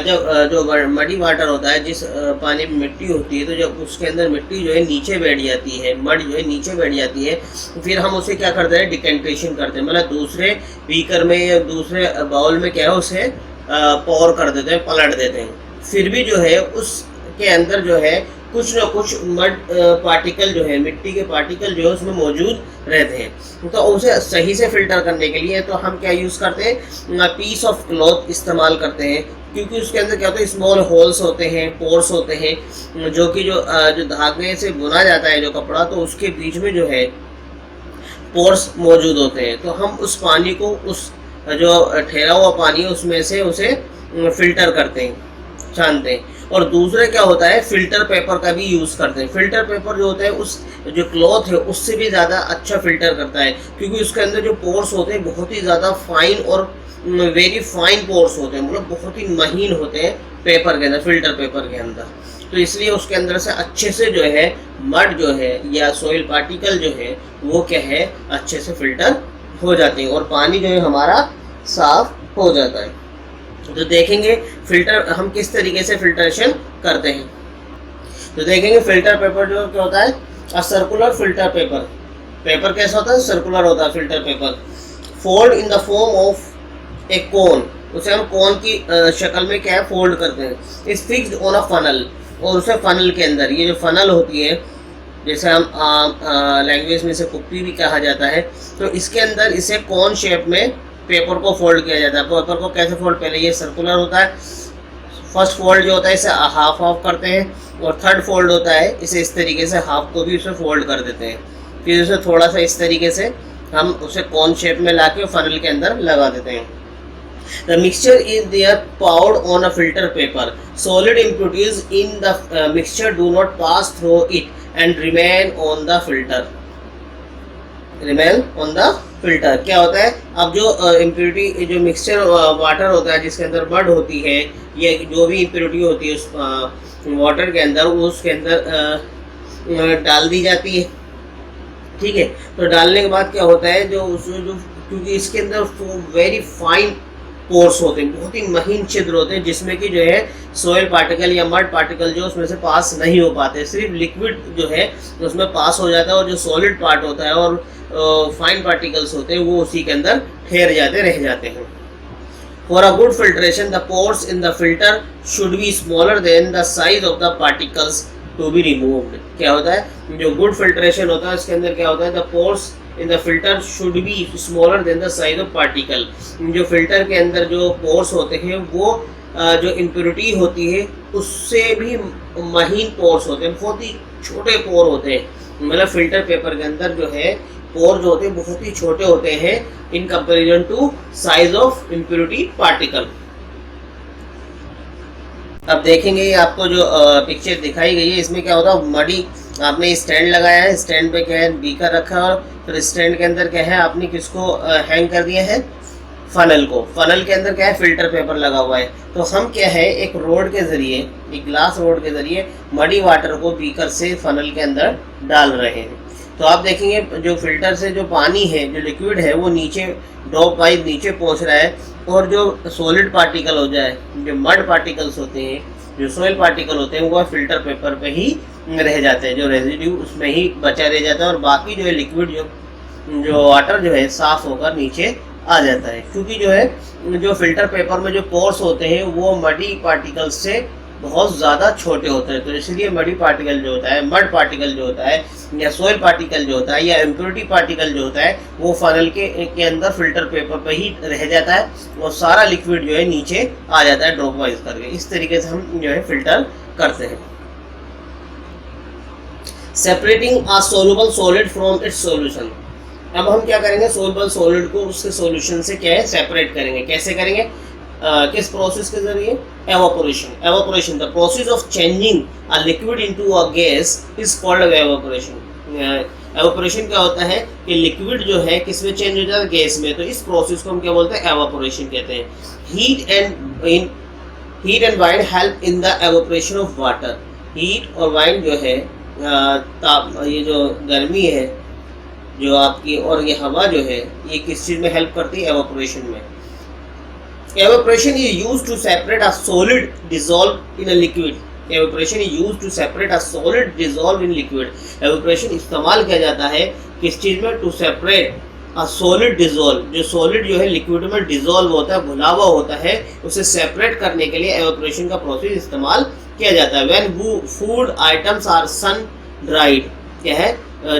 जब जो मडी वाटर होता है, जिस पानी में मिट्टी होती है, तो जब उसके अंदर मिट्टी जो है नीचे बैठ जाती है, मड जो है नीचे बैठ जाती है, फिर हम उसे क्या करते हैं, डिकेंटेशन करते हैं। मतलब दूसरे बीकर में या दूसरे बाउल में क्या है उसे पॉर कर देते हैं, पलट देते हैं। फिर भी जो है उसके अंदर जो है कुछ ना कुछ मड पार्टिकल जो है, मिट्टी के पार्टिकल जो है उसमें मौजूद रहते हैं। तो उसे सही से फिल्टर करने के लिए तो हम क्या यूज़ करते हैं, पीस ऑफ क्लॉथ इस्तेमाल करते हैं, क्योंकि उसके अंदर क्या होता है, स्मॉल होल्स होते हैं, पोर्स होते हैं, जो कि जो धागे से बुना जाता है जो कपड़ा, तो उसके बीच में जो है पोर्स मौजूद होते हैं। तो हम उस पानी को, उस जो ठहरा हुआ पानी उसमें से उसे फिल्टर करते हैं, छानते हैं। और दूसरा क्या होता है, फिल्टर पेपर का भी यूज़ करते हैं। फिल्टर पेपर जो होता है उस जो क्लॉथ है उससे भी ज़्यादा अच्छा फिल्टर करता है, क्योंकि उसके अंदर जो पोर्स होते हैं बहुत ही ज़्यादा फाइन और वेरी फाइन पोर्स होते हैं, मतलब बहुत ही महीन होते हैं पेपर के अंदर, फिल्टर पेपर के अंदर। तो इसलिए उसके अंदर से अच्छे से जो है मड जो है या सॉइल पार्टिकल जो है वो क्या है, अच्छे से फिल्टर हो जाते हैं और पानी जो है हमारा साफ हो जाता है। तो देखेंगे फिल्टर हम किस तरीके से फिल्ट्रेशन करते हैं। तो देखेंगे फिल्टर पेपर जो क्या होता है, a circular filter paper. Paper कैसा होता है, सर्कुलर होता है filter paper. Fold in the form of a cone, उसे हम कोन की शक्ल में क्या है फोल्ड करते हैं। Is fixed on a funnel, और उसे फनल के अंदर, ये जो फनल होती है जैसे हम लैंग्वेज में इसे कुप्पी भी कहा जाता है, तो इसके अंदर इसे कोन शेप में पेपर को फोल्ड किया जाता है। पेपर को कैसे फोल्ड, पहले ये सर्कुलर होता है, फर्स्ट फोल्ड जो होता है इसे हाफ हाफ करते हैं, और थर्ड फोल्ड होता है इसे इस तरीके से हाफ को भी उसे फोल्ड कर देते हैं, फिर उसे थोड़ा सा इस तरीके से हम उसे कोन शेप में लाके फनल के अंदर लगा देते हैं। The mixture is there poured on a filter paper. Solid impurities in the mixture do not pass through it and remain on the filter. Remain on the filter. क्या होता है, अब जो इम्प्योरिटी जो मिक्सचर वाटर होता है जिसके अंदर मड होती है या जो भी इम्प्योरिटी होती है उस वाटर के अंदर, वो उसके अंदर डाल दी जाती है। ठीक है, तो डालने के बाद क्या होता है, जो क्योंकि इसके अंदर वेरी फाइन पोर्स होते हैं, बहुत ही महीन छिद्र होते हैं, जिसमें कि जो है सोयल पार्टिकल या मड पार्टिकल जो उसमें से पास नहीं हो पाते, सिर्फ लिक्विड जो है उसमें पास हो जाता है, और जो सॉलिड पार्ट होता है और फाइन पार्टिकल्स होते हैं वो उसी के अंदर ठहर जाते रह जाते हैं। For a good filtration the pores in the filter should be smaller than the size of the particles to be removed. क्या होता है, जो गुड फिल्ट्रेशन होता है उसके अंदर क्या होता है, the pores in the filter should be smaller than the size of particle. जो फिल्टर के अंदर जो पोर्स होते हैं वो जो इम्प्योरिटी होती है उससे भी महीन पोर्स होते हैं, बहुत ही छोटे पोर होते हैं, मतलब फिल्टर पेपर के अंदर जो है पोर जो होते हैं बहुत ही छोटे होते हैं in comparison to size of impurity particle. अब देखेंगे ये आपको जो पिक्चर दिखाई गई है इसमें क्या होता है, मडी आपने स्टैंड लगाया है, स्टैंड पे क्या है बीकर रखा है, और फिर स्टैंड के अंदर क्या है आपने किसको हैंग कर दिया है, फनल को। फनल के अंदर क्या है फिल्टर पेपर लगा हुआ है। तो हम क्या है एक रोड के ज़रिए, एक ग्लास रोड के ज़रिए मडी वाटर को बीकर से फनल के अंदर डाल रहे हैं। तो आप देखेंगे जो फिल्टर से जो पानी है, जो लिक्विड है वो नीचे ड्रॉप वाइज नीचे पहुंच रहा है, और जो सॉलिड पार्टिकल हो जाए, जो मड पार्टिकल्स होते हैं, जो सॉइल पार्टिकल होते हैं वो फिल्टर पेपर पे ही रह जाते हैं, जो रेजिड्यू उसमें ही बचा रह जाता है, और बाकी जो है लिक्विड जो वाटर जो है साफ़ होकर नीचे आ जाता है। क्योंकि जो है जो फिल्टर पेपर में जो पोर्स होते हैं वो मडी पार्टिकल्स से बहुत ज़्यादा छोटे होते हैं, तो इसलिए मडी पार्टिकल जो होता है, मड पार्टिकल जो होता है, या सॉइल पार्टिकल जो होता है, या इम्प्योरिटी पार्टिकल जो होता है, वो फनल के अंदर फिल्टर पेपर पे ही रह जाता है, और सारा लिक्विड जो है नीचे आ जाता है ड्रॉप वाइज करके। इस तरीके से हम जो है फिल्टर करते हैं। Separating a soluble solid from its solution. अब हम क्या करेंगे, सोल्यूबल सॉलिड को उसके सॉल्यूशन से क्या है सेपरेट करेंगे। कैसे करेंगे, किस प्रोसेस के जरिए, evaporation. Evaporation the process of changing a liquid into a gas is called evaporation. Evaporation क्या होता है कि लिक्विड जो है किस में चेंज हो जाता है, गैस में, तो इस प्रोसेस को हम क्या बोलते हैं, एवापोरेशन कहते हैं। Heat and wind help in the evaporation of water. Heat और वाइंड जो है ये जो गर्मी है जो आपकी, और ये हवा जो है, ये किस चीज़ में हेल्प करती है, एवापोरेशन में। Evaporation is used to separate a solid dissolved in a liquid. Evaporation is used to separate a solid dissolved in liquid. Evaporation इस्तेमाल किया जाता है किस चीज़ में, to separate a solid dissolve, जो solid जो है लिक्विड में डिजोल्व होता है, घुला हुआ होता है, उसे सेपरेट करने के लिए evaporation का प्रोसेस इस्तेमाल किया जाता है। When food items are sun dried, क्या है,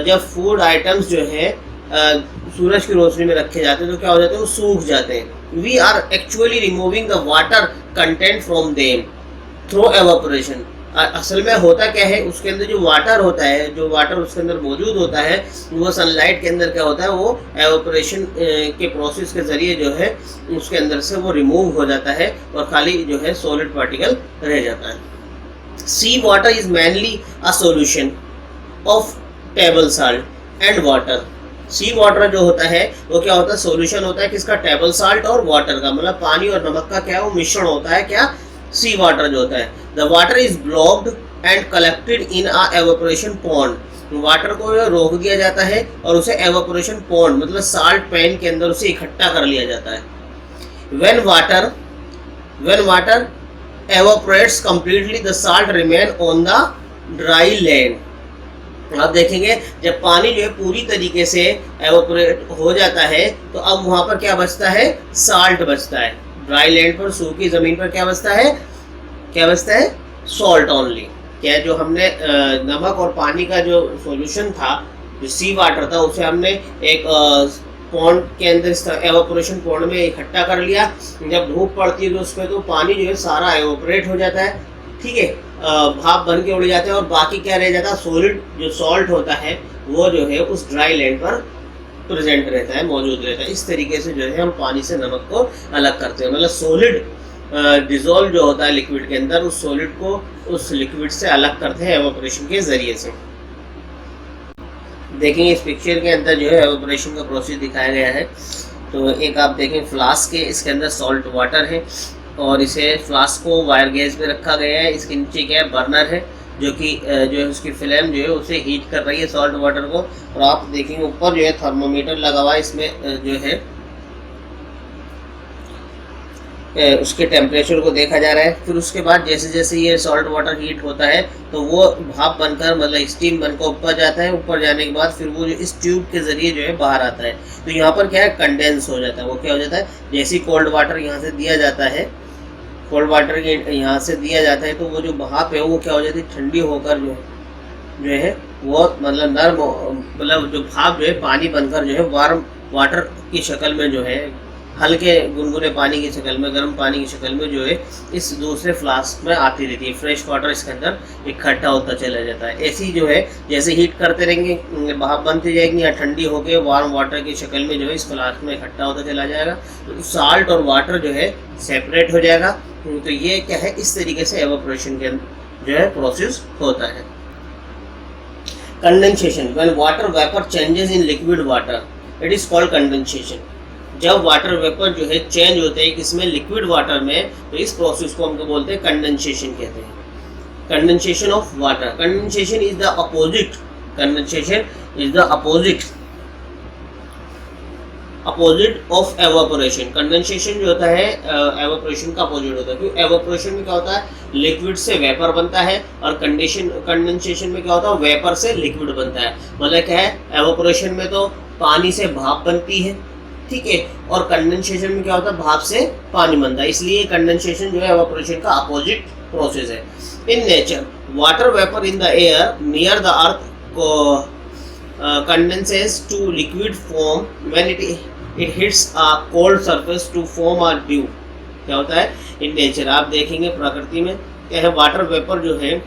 जब फूड आइटम्स जो है सूरज की रोशनी में रखे जाते हैं तो क्या हो जाते हैं, वो सूख जाते हैं। We are actually removing the water content from them through evaporation. असल में होता क्या है, उसके अंदर जो वाटर होता है, जो वाटर उसके अंदर मौजूद होता है, वो सनलाइट के अंदर क्या होता है, वो एवापोरेशन के प्रोसेस के ज़रिए जो है उसके अंदर से वो रिमूव हो जाता है, और खाली जो है सॉलिड पार्टिकल रह जाता है। Sea water is mainly a solution of table salt and water. Sea water जो होता है वो क्या होता है, सॉल्यूशन होता है किसका, टेबल साल्ट और वाटर का, मतलब पानी और नमक का क्या है, वो मिश्रण होता है क्या, सी वाटर जो होता है। The water is blocked and collected in a evaporation pond. Water को रोक दिया जाता है और उसे एवापोरेशन पॉन्ड मतलब साल्ट पैन के अंदर उसे इकट्ठा कर लिया जाता है। when water evaporates completely the salt remain on the dry land। आप देखेंगे जब पानी जो है पूरी तरीके से एवापोरेट हो जाता है तो अब वहां पर क्या बचता है, साल्ट बचता है। ड्राई लैंड पर, सूखी जमीन पर क्या बचता है, क्या बचता है, सॉल्ट ओनली। क्या जो हमने नमक और पानी का जो सॉल्यूशन था, जो सी वाटर था, उसे हमने एक पॉन्ड के अंदर एवापोरेशन पॉन्ड में इकट्ठा कर लिया। जब धूप पड़ती है तो उसमें तो पानी जो है सारा एवापोरेट हो जाता है, ठीक है, भाप बन के उड़ जाते हैं और बाकी क्या रह जाता है, सॉलिड जो सॉल्ट होता है वो जो है उस ड्राई लैंड पर प्रेजेंट रहता है, मौजूद रहता है। इस तरीके से जो है हम पानी से नमक को अलग करते हैं, मतलब सॉलिड डिजोल्व जो होता है लिक्विड के अंदर, उस सॉलिड को उस लिक्विड से अलग करते हैं एवापोरेशन के जरिए से। देखेंगे इस पिक्चर के अंदर जो है एवापोरेशन का प्रोसेस दिखाया गया है। तो एक आप देखें फ्लास्क है, इसके अंदर सॉल्ट वाटर है और इसे फ्लास्क को वायर गैस पे रखा गया है। इसके नीचे क्या है, बर्नर है जो कि जो है उसकी फ्लेम जो है उसे हीट कर रही है सॉल्ट वाटर को। और आप देखेंगे ऊपर जो है थर्मोमीटर लगा हुआ है, इसमें जो है उसके टेम्परेचर को देखा जा रहा है। फिर उसके बाद जैसे जैसे ये सॉल्ट वाटर हीट होता है तो वो भाप बनकर मतलब स्टीम बनकर ऊपर जाता है। ऊपर जाने के बाद फिर वो जो इस ट्यूब के जरिए जो है बाहर आता है। तो यहाँ पर क्या है, कंडेंस हो जाता है। वो क्या हो जाता है, जैसे कोल्ड वाटर यहाँ से दिया जाता है, कोल्ड वाटर यहाँ से दिया जाता है तो वो जो भाप है वो क्या हो जाती है, ठंडी होकर जो है वो मतलब नर्म, मतलब जो भाप जो है पानी बनकर जो है वार्म वाटर की शक्ल में जो है, हल्के गुनगुने पानी की शक्ल में, गर्म पानी की शक्ल में जो है इस दूसरे फ्लास्क में आती रहती है। फ्रेश वाटर इसके अंदर इकट्ठा होता चला जाता है। ऐसी जो है जैसे हीट करते रहेंगे भाप बनती जाएगी या ठंडी होकर वार्म वाटर की शक्ल में जो है इस फ्लास्क में इकट्ठा होता चला जाएगा। तो साल्ट और वाटर जो है सेपरेट हो जाएगा। तो ये क्या है, इस तरीके से एवापोरेशन के जो है प्रोसेस होता है। Condensation, when water vapour changes in liquid water it is called condensation. जब वाटर वेपर जो है चेंज होते हैं किसमें, लिक्विड वाटर में, तो इस प्रोसेस को हम बोलते हैं कंडेंसेशन कहते हैं। Condensation of water, condensation is the opposite, condensation is the opposite of evaporation. Condensation जो होता है एवापोरेशन का अपोजिट होता है, क्योंकि एवापोरेशन में क्या होता है, लिक्विड से वेपर बनता है और कंडेंसेशन में क्या होता है, वेपर से लिक्विड बनता है। मतलब क्या है, एवापोरेशन में तो पानी से भाप बनती है, ठीक है, और कंडेंसेशन में क्या होता है, भाप से पानी बनता है। इसलिए कंडेंसेशन जो है एवापोरेशन का अपोजिट प्रोसेस है। In nature water vapour in the air near the earth को condenses to liquid form when it hits a cold surface to form a dew। क्या होता है इन नेचर, आप देखेंगे प्रकृति में क्या है, वाटर वेपर जो है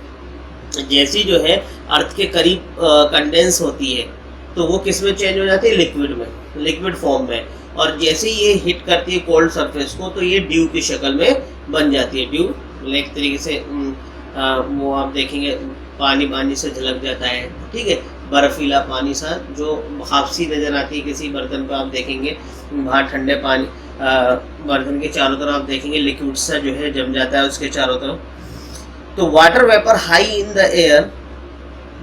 जैसी जो है अर्थ के करीब कंडेंस होती है तो वो किस में चेंज हो जाती है, लिक्विड में, लिक्विड फॉर्म में। और जैसे ये हिट करती है कोल्ड सरफेस को तो ये ड्यू की शक्ल में बन जाती है। ड्यू एक तरीके से वो आप देखेंगे पानी पानी से झलक जाता है, ठीक है, बर्फीला पानी सा जो भाप सी नज़र आती है किसी बर्तन पर। आप देखेंगे बाहर ठंडे पानी बर्तन के चारों तरफ आप देखेंगे लिक्विड सा जो है जम जाता है उसके चारों तरफ। तो water vapour high in the air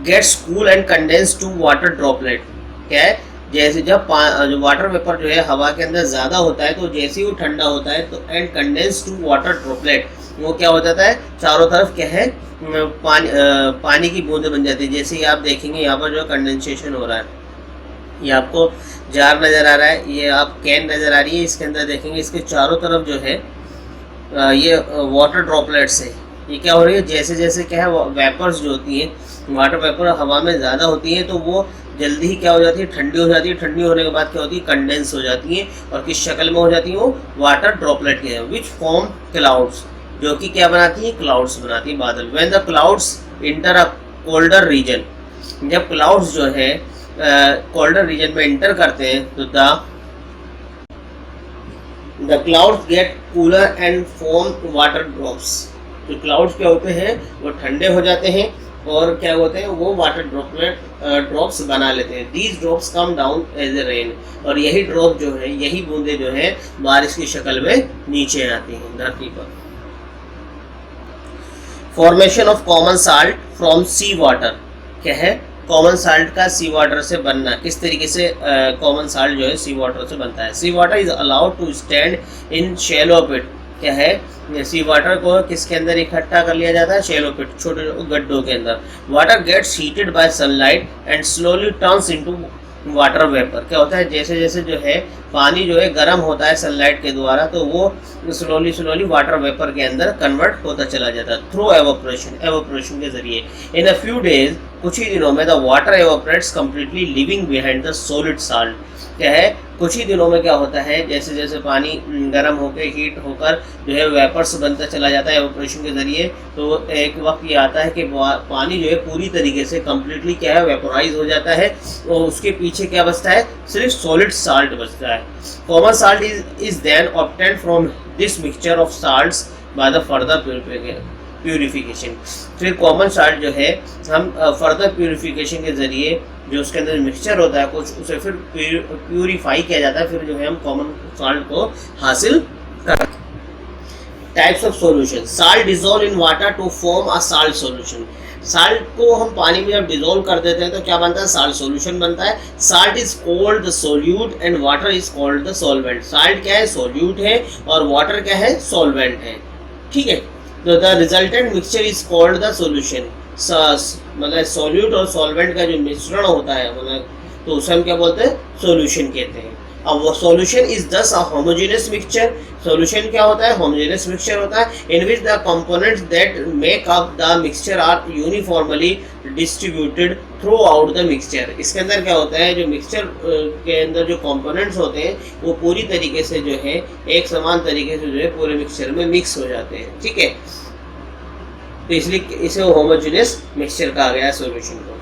gets cool and condense to water droplet. क्या है, जैसे जब जो वाटर वेपर जो है हवा के अंदर ज़्यादा होता है तो जैसे ही वो ठंडा होता है तो and condense to water droplet, वो क्या हो जाता है, चारों तरफ क्या है पानी की बूंदें बन जाती है। जैसे ही आप देखेंगे यहाँ पर जो कंडेंसेशन हो रहा है, ये आपको जार नज़र आ रहा है, ये आप कैन नज़र आ रही है, इसके अंदर देखेंगे इसके चारों तरफ जो है ये वाटर ड्रॉपलेट्स है। ये क्या हो रही है, जैसे जैसे क्या है वेपर्स जो होती हैं, वाटर वेपर हवा में ज़्यादा होती है तो वो जल्दी ही क्या हो जाती है, ठंडी हो जाती है। ठंडी होने के बाद क्या होती है, कंडेंस हो जाती है। और किस शक्ल में हो जाती है, वो वाटर ड्रॉपलेट के हैं, विच फॉर्म क्लाउड्स, जो कि क्या बनाती है, क्लाउड्स बनाती है, बादल। When the clouds enter a colder region, जब क्लाउड्स जो है कोल्डर रीजन में इंटर करते हैं तो the clouds get cooler and form water drops. जो क्लाउड्स क्या होते हैं वो ठंडे हो जाते हैं और क्या होते हैं वो वाटर ड्रॉप्स बना लेते हैं। These drops come down as a rain, और यही ड्रॉप जो है, यही बूंदे जो है बारिश की शक्ल में नीचे आती हैं धरती पर। Formation of common salt from sea water, क्या है कॉमन साल्ट का सी वाटर से बनना, किस तरीके से कॉमन साल्ट जो है सी वाटर से बनता है। Sea water is allowed to stand in shallow pit, क्या है सी वाटर को किसके अंदर इकट्ठा कर लिया जाता है, शैलो पिट, छोटे गड्ढों के अंदर। Water gets heated by sunlight and slowly turns into water vapour, क्या होता है जैसे जैसे जो है पानी जो है गर्म होता है सनलाइट के द्वारा, तो वो स्लोली वाटर वेपर के अंदर कन्वर्ट होता चला जाता है थ्रू एवोपरेशन के जरिए। इन अ फ्यू डेज, कुछ ही दिनों में, the water evaporates completely living behind the solid salt, क्या है कुछ ही दिनों में क्या होता है जैसे जैसे पानी गर्म होकर हीट होकर जो है वेपर्स बनता चला जाता है एवोपरेशन के जरिए, तो एक वक्त ये आता है कि पानी जो है पूरी तरीके से कम्प्लीटली क्या है वेपोराइज हो जाता है और उसके पीछे क्या बचता है, सिर्फ सॉलिड साल्ट बचता है। Common salt is then obtained from this mixture of salts by the further purification. फिर कॉमन साल्ट जो है हम फर्दर प्यूरिफिकेशन के जरिए जो उसके अंदर मिक्सचर होता है कुछ, उसे फिर प्यूरिफाई किया जाता है, फिर जो है हम कॉमन साल्ट को हासिल करते हैं। Types of solution, salt dissolve in water to form a salt solution. Salt को हम पानी में जब डिजोल्व कर देते हैं तो क्या बनता है, साल्ट सॉल्यूशन बनता है। Salt is called the solute and water is called the solvent. Salt क्या है, सोल्यूट है, और वाटर क्या है, सॉल्वेंट है, ठीक है। तो the resultant mixture is called the solution. मतलब सॉल्यूट और सॉल्वेंट का जो मिश्रण होता है, मतलब तो उसे हम क्या बोलते हैं, सॉल्यूशन कहते हैं। अब वो सॉल्यूशन इज दस अ होमोजेनियस मिक्सचर। सॉल्यूशन क्या होता है, होमोजेनियस मिक्सचर होता है in which the components that make up the mixture are uniformly distributed throughout the mixture. इसके अंदर क्या होता है, जो मिक्सचर के अंदर जो कंपोनेंट्स होते हैं वो पूरी तरीके से जो है एक समान तरीके से जो है पूरे मिक्सचर में मिक्स हो जाते हैं, ठीक है। तो इसलिए इसे होमोजेनियस मिक्सचर कहा गया है सॉल्यूशन को।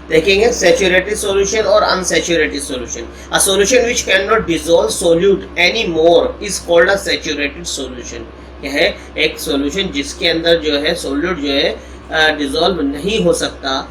देखेंगे सैचुरेटेड सॉल्यूशन और unsaturated solution. A solution which can not dissolve solute any more is called a saturated solution. यह है एक सॉल्यूशन जिसके अंदर जो है सोल्यूट जो है डिसॉल्व नहीं हो सकता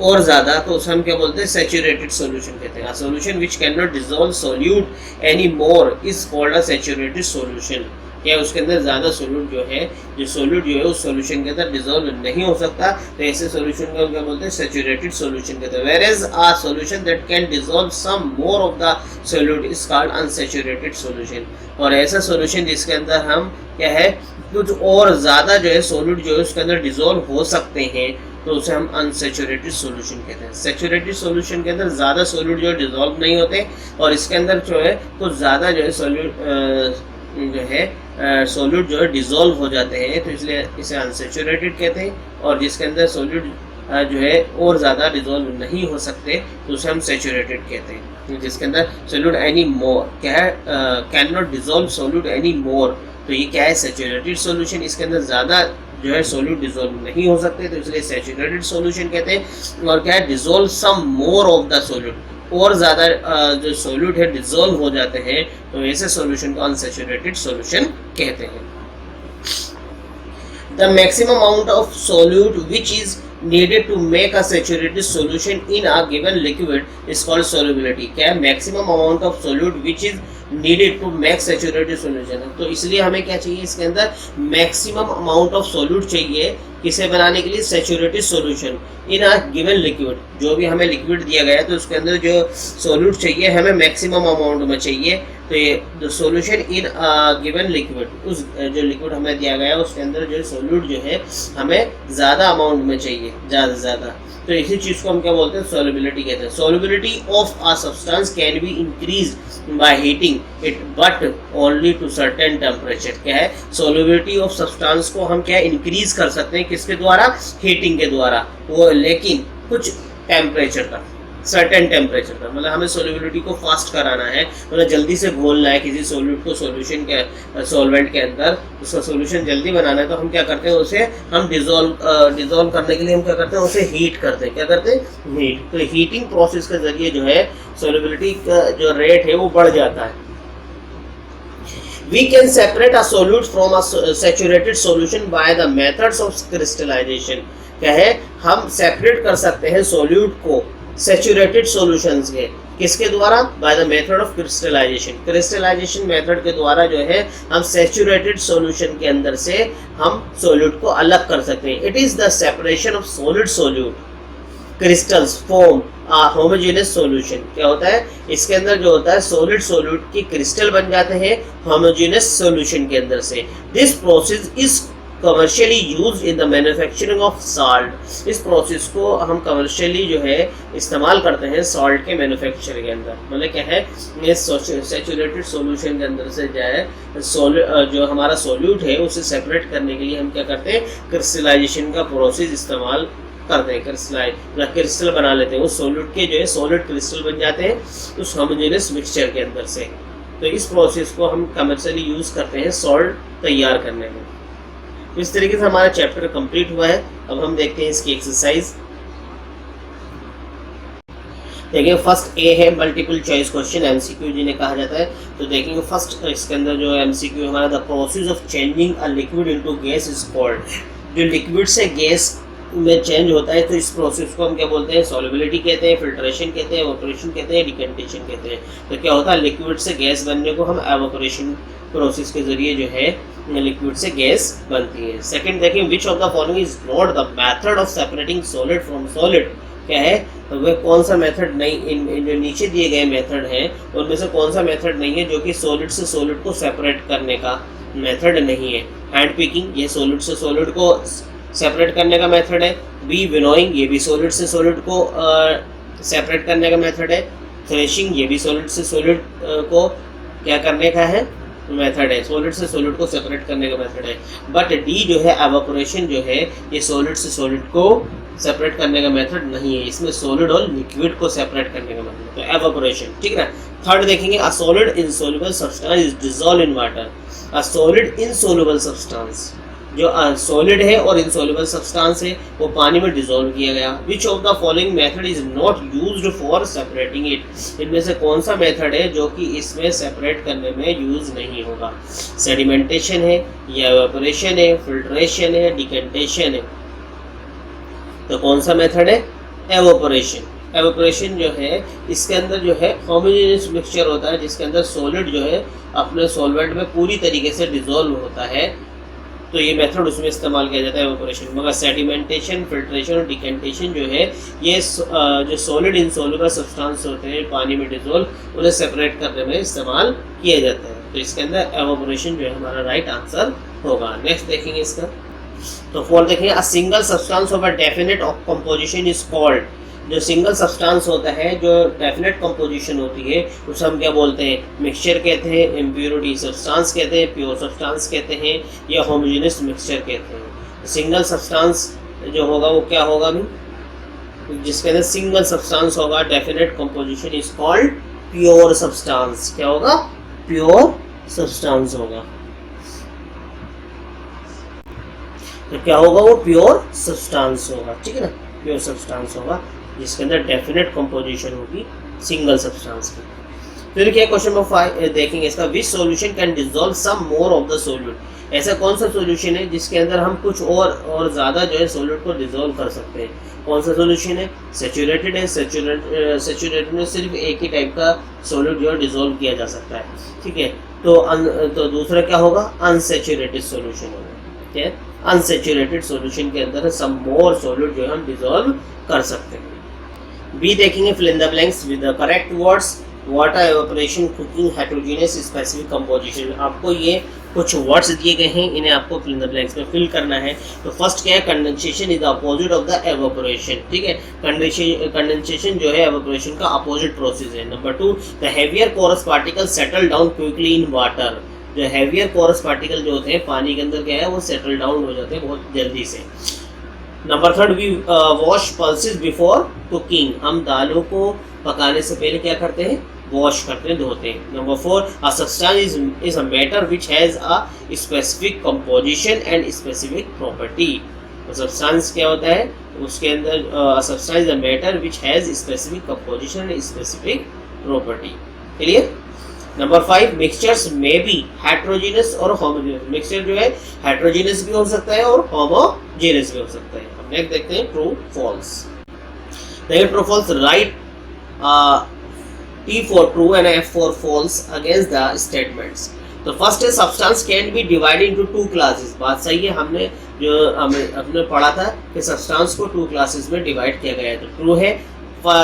और ज़्यादा, तो उसे हम क्या बोलते हैं, सैचुरेटेड सॉल्यूशन कहते हैं। A solution which can not dissolve solute any more is called a saturated solution. क्या उसके अंदर ज़्यादा सोल्यूट जो है, जो सोल्यूट जो है उस सॉल्यूशन के अंदर डिसॉल्व नहीं हो सकता, तो ऐसे सॉल्यूशन को क्या बोलते हैं, सैचुरेटेड सॉल्यूशन कहते हैं। Whereas a solution that can dissolve some more of the solute is called unsaturated solution. और ऐसा सॉल्यूशन जिसके अंदर हम क्या है, कुछ और ज़्यादा जो है सोल्यूट जो है उसके अंदर डिसॉल्व हो सकते हैं, तो उसे हम अनसैचुरेटेड सॉल्यूशन कहते हैं। सैचुरेटेड सॉल्यूशन के अंदर ज़्यादा सोल्यूट जो है डिसॉल्व नहीं होते, और इसके अंदर जो है कुछ ज़्यादा जो है सोल्यूट जो है सोल्यूट जो है डिसॉल्व हो जाते हैं, तो इसलिए इसे अनसैचुरेटेड कहते हैं। और जिसके अंदर सोल्यूट जो है और ज़्यादा डिसॉल्व नहीं हो सकते, तो उसे हम सैचुरेटेड कहते हैं। जिसके अंदर सोल्यूट एनी मोर क्या है, can not dissolve solute any more, तो ये क्या है, सैचुरेटेड सॉल्यूशन। इसके अंदर ज़्यादा जो है सोल्यूट डिसॉल्व नहीं हो सकते, तो इसलिए सैचुरेटेड सॉल्यूशन कहते हैं। और क्या है, dissolve some more of the solute, और ज़्यादा जो सोल्यूट है डिसॉल्व हो जाते हैं, तो ऐसे सॉल्यूशन को अनसैचुरेटेड सॉल्यूशन कहते हैं। The maximum amount of solute which is needed to make a saturated solution in a given liquid is called solubility। क्या है, maximum amount of solute which is needed to make saturated solution. तो इसलिए हमें क्या चाहिए, इसके अंदर मैक्सिमम अमाउंट ऑफ सोल्यूट चाहिए, किसे बनाने के लिए, saturated solution in a given liquid. जो भी हमें लिक्विड दिया गया है तो उसके अंदर जो सोल्यूट चाहिए हमें मैक्सिमम अमाउंट में चाहिए, तो ये the solution in a given liquid, उस जो लिक्विड हमें दिया गया है उसके अंदर जो सोल्यूट जो है हमें ज़्यादा अमाउंट में चाहिए, ज़्यादा से ज़्यादा, तो इसी चीज़ को हम क्या बोलते हैं, सोल्युबिलिटी कहते हैं। Solubility of a substance can be increase by heating it but only to certain temperature. क्या है, सोल्युबिलिटी ऑफ सब्सटेंस को हम क्या इंक्रीज कर सकते हैं, किसके द्वारा, हीटिंग के द्वारा, वो लेकिन कुछ टेम्परेचर का, सर्टेन टेम्परेचर पर। मतलब हमें सोल्युबिलिटी को फास्ट कराना है, मतलब जल्दी से घोलना है किसी सोल्यूट को सॉल्यूशन के सॉल्वेंट के अंदर, उसका सॉल्यूशन जल्दी बनाना है, तो हम क्या करते हैं, उसे हम डिजोल्व करने के लिए हम क्या करते हैं, उसे हीट करते हैं। क्या करते हैं, हीट। तो हीटिंग प्रोसेस के जरिए जो है सोल्युबिलिटी का जो रेट है वो बढ़ जाता है। We can separate a solute from a saturated solution by the methods of crystallization. क्या है, हम सेपरेट कर सकते हैं सोल्यूट को सैचुरेटेड सॉल्यूशंस के, किसके द्वारा? By the method of crystallisation. Crystallisation method के द्वारा जो है हम सैचुरेटेड सॉल्यूशन के अंदर से हम सोल्यूट को अलग कर सकते हैं। It is the separation of solid solute crystals form homogeneous solution. क्या होता है इसके अंदर जो होता है सॉलिड सोल्यूट की क्रिस्टल बन जाते हैं होमोजेनियस सॉल्यूशन के अंदर से। This process is commercially used in the manufacturing of salt. इस प्रोसेस को हम कमर्शियली जो है इस्तेमाल करते हैं सॉल्ट के मैन्युफैक्चर के अंदर। मतलब क्या है, ये सैचुरेटेड सॉल्यूशन के अंदर से जो है जो हमारा सोल्यूट है उसे सेपरेट करने के लिए हम क्या करते हैं, क्रिस्टलाइजेशन का प्रोसेस इस्तेमाल करते हैं। क्रिस्टल बना लेते हैं, उस सोल्यूट के जो है सॉलिड क्रिस्टल बन जाते हैं उस होमोजेनियस मिक्सचर के अंदर से। तो इस प्रोसेस को हम कमर्शियली यूज़ करते हैं सॉल्ट तैयार करने में। इस तरीके से हमारा चैप्टर कंप्लीट हुआ है। अब हम देखते हैं इसकी एक्सरसाइज। देखिए फर्स्ट ए है मल्टीपल चॉइस क्वेश्चन, एमसीक्यू जिन्हें कहा जाता है। तो देखेंगे फर्स्ट इसके अंदर जो एमसीक्यू हमारा, the process of changing a liquid into gas is called. जो लिक्विड से गैस में चेंज होता है तो इस प्रोसेस को हम क्या बोलते हैं, सॉल्युबिलिटी कहते हैं, फिल्ट्रेशन कहते हैं, एवापोरेशन कहते हैं, डिकंटेशन कहते हैं। तो क्या होता है, लिक्विड से गैस बनने को हम एवापोरेशन प्रोसेस के जरिए जो है लिक्विड से गैस बनती है। सेकंड देखिए, which of the following is not the method of separating solid from solid. क्या है, तो वह कौन सा मेथड नहीं, इन जो नीचे दिए गए मेथड हैं उनमें से कौन सा मेथड नहीं है जो कि सॉलिड से सॉलिड को सेपरेट करने का मेथड नहीं है। हैंड पिकिंग, ये सॉलिड से सॉलिड को सेपरेट करने का मेथड है। बी विनोइंग, ये भी सॉलिड से सॉलिड को सेपरेट करने का मेथड है। थ्रेशिंग, ये भी सॉलिड से सॉलिड को क्या करने का है, मेथड है, सॉलिड से सॉलिड को सेपरेट करने का मेथड है। बट डी जो है एवापोरेशन जो है ये सॉलिड से सॉलिड को सेपरेट करने का मेथड नहीं है, इसमें सॉलिड और लिक्विड को सेपरेट करने का मेथड है, तो एवापोरेशन। ठीक है ना। थर्ड देखेंगे, a solid insoluble substance is dissolved in water. A solid insoluble substance, जो सॉलिड है और इनसॉल्युबल सब्सटेंस है वो पानी में डिसॉल्व किया गया। Which of the following method is not used for separating it. इनमें से कौन सा मेथड है जो कि इसमें सेपरेट करने में यूज नहीं होगा। सेडिमेंटेशन है, या एवापोरेशन है, फिल्ट्रेशन है, डिकंटेशन है। तो कौन सा मेथड है, एवापोरेशन। एवापोरेशन जो है इसके अंदर जो है होमोजेनियस मिक्सचर होता है जिसके अंदर सॉलिड जो है अपने सॉल्वेंट में पूरी तरीके से डिसॉल्व होता है, तो ये मेथड उसमें इस्तेमाल किया जाता है एवापोरेशन। मगर सेडिमेंटेशन, फिल्ट्रेशन और डिकंटेशन जो है ये जो सॉलिड इनसॉल्युबल सब्सटेंस होते हैं पानी में डिसॉल्व, उन्हें सेपरेट करने में इस्तेमाल किया जाता है। तो इसके अंदर एवापोरेशन जो है हमारा राइट आंसर होगा। नेक्स्ट देखेंगे इसका, तो फोर्थ देखेंगे, a single substance of a definite composition is called. जो सिंगल सब्सटेंस होता है, जो डेफिनेट कंपोजिशन होती है, उसे हम क्या बोलते हैं, मिक्सचर कहते हैं, इम्प्योरिटी सब्सटेंस कहते हैं, प्योर सब्सटेंस कहते हैं, या होमोजेनियस मिक्सचर कहते हैं। सिंगल सब्सटेंस जो होगा वो क्या होगा भी, जिसके अंदर सिंगल सब्सटेंस होगा, definite composition is called pure substance. क्या होगा, प्योर सब्सटेंस होगा। तो क्या होगा, वो प्योर सब्सटेंस होगा। ठीक है ना, प्योर सब्सटेंस होगा जिसके अंदर डेफिनेट कंपोजिशन होगी सिंगल सब्सटेंस की। फिर क्या क्वेश्चन नंबर 5 देखेंगे इसका, which solution can dissolve some more of the solute. ऐसा कौन सा सॉल्यूशन है जिसके अंदर हम कुछ और ज़्यादा जो है सोल्यूट को डिसॉल्व कर सकते हैं। कौन सा सॉल्यूशन है, सैचुरेटेड है। सैचुरेटेड में सिर्फ एक ही टाइप का सोल्यूट जो है डिसॉल्व किया जा सकता है। ठीक है, तो दूसरा क्या होगा, अनसैचुरेटेड सॉल्यूशन होगा। ठीक है, अनसैचुरेटेड सॉल्यूशन के अंदर सम मोर सोल्यूट जो है हम डिसॉल्व कर सकते हैं। बी देखेंगे, fill in the blanks with the correct words, water evaporation, cooking, heterogeneous, specific composition. आपको ये कुछ वर्ड्स दिए गए हैं, इन्हें आपको फिल इन द ब्लैंक्स में फिल करना है। तो फर्स्ट क्या है, condensation is the opposite of the evaporation. ठीक है, कंडेंसेशन जो है एवापोरेशन का अपोजिट प्रोसेस है। Number 2, the heavier coarse particle settle down quickly in water. जो हेवियर कोरस पार्टिकल जो होते हैं पानी के अंदर क्या है, वो सेटल डाउन हो जाते हैं बहुत जल्दी से। Number 3, we wash pulses before cooking. हम दालों को पकाने से पहले क्या करते हैं, वॉश करते हैं, धोते हैं। Number 4, a substance is a matter which has a specific composition and specific property. Substance क्या होता है, उसके अंदर substance is a matter which has specific composition and specific property. Clear. Number 5, mixtures में बी हेट्रोजीनस और होमोजेनस। मिक्सचर जो है हेट्रोजीनस भी हो सकता है और होमोजेनस भी हो सकता है। अब नेक्स्ट देखते हैं ट्रू फॉल्स। देखिए true false, right T for true and F for false against the statements। तो फर्स्ट है substance can B divided into 2 classes. बात सही है, हमने पढ़ा था कि सब्सटेंस को 2 क्लासेस में डिवाइड किया गया है, तो ट्रू है।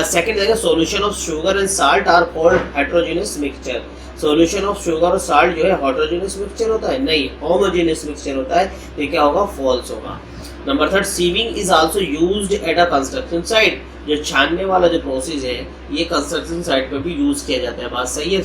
सेकंड है solution of sugar and salt are called heterogeneous mixture. Solution of sugar और साल्ट जो है हेट्रोजेनस मिक्सचर होता है, नहीं होमोजेनस मिक्सचर होता है। तो क्या होगा, फॉल्स होगा। Number 3, sieving is also used at a construction site. जो छानने वाला जो प्रोसेस है ये कंस्ट्रक्शन साइट पे भी यूज किया जाता है। बात सही है।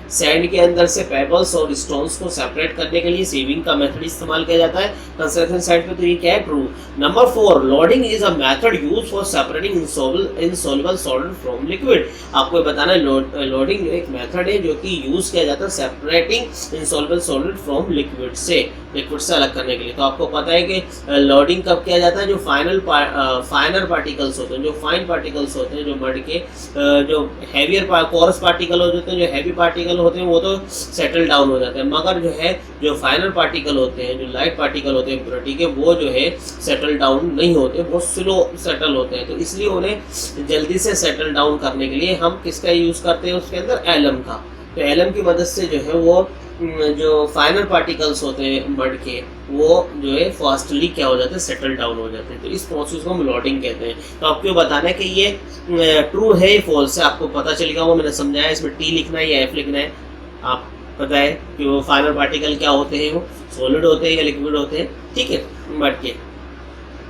सैंड के अंदर से पेबल्स और स्टोन्स को सेपरेट करने के लिए सीविंग का मेथड इस्तेमाल किया जाता है कंस्ट्रक्शन साइट पे। तो ये क्या है, true. Number 4, loading is a method use for separating insoluble solid from liquid. आपको बताना है लोडिंग एक मेथड है जो कि यूज किया जाता है separating insoluble solid from liquid से अलग करने के लिए। तो आपको पता है कि लोडिंग कब किया जाता है, जो फाइनर पार्टिकल्स होते हैं, जो फाइन पार्टिकल्स होते हैं, जो मड के जो हैवियर कोरस पार्टिकल होते हैं, जो हैवी पार्टिकल होते हैं वो तो सेटल डाउन हो जाते हैं, मगर जो है जो फाइनर पार्टिकल होते हैं, जो लाइट पार्टिकल होते हैं इम्प्योरिटी के, वो जो है सेटल डाउन नहीं होते, बहुत स्लो सेटल होते हैं। तो इसलिए उन्हें जल्दी से सेटल डाउन करने के लिए हम किसका यूज़ करते हैं, उसके अंदर एलम का। तो एलम की मदद से जो है वो जो फाइनल पार्टिकल्स होते हैं मड के, वो जो है फास्टली क्या हो जाते हैं, सेटल डाउन हो जाते हैं। तो इस प्रोसेस को हम लोडिंग कहते हैं। तो आपको बताना है कि ये ट्रू है या फॉल्स है, आपको पता चलेगा। वो मैंने समझाया, इसमें टी लिखना है या एफ लिखना है। आप पता है कि वो फाइनल पार्टिकल क्या होते हैं, वो सॉलिड होते हैं या लिक्विड होते हैं, ठीक है, मड के।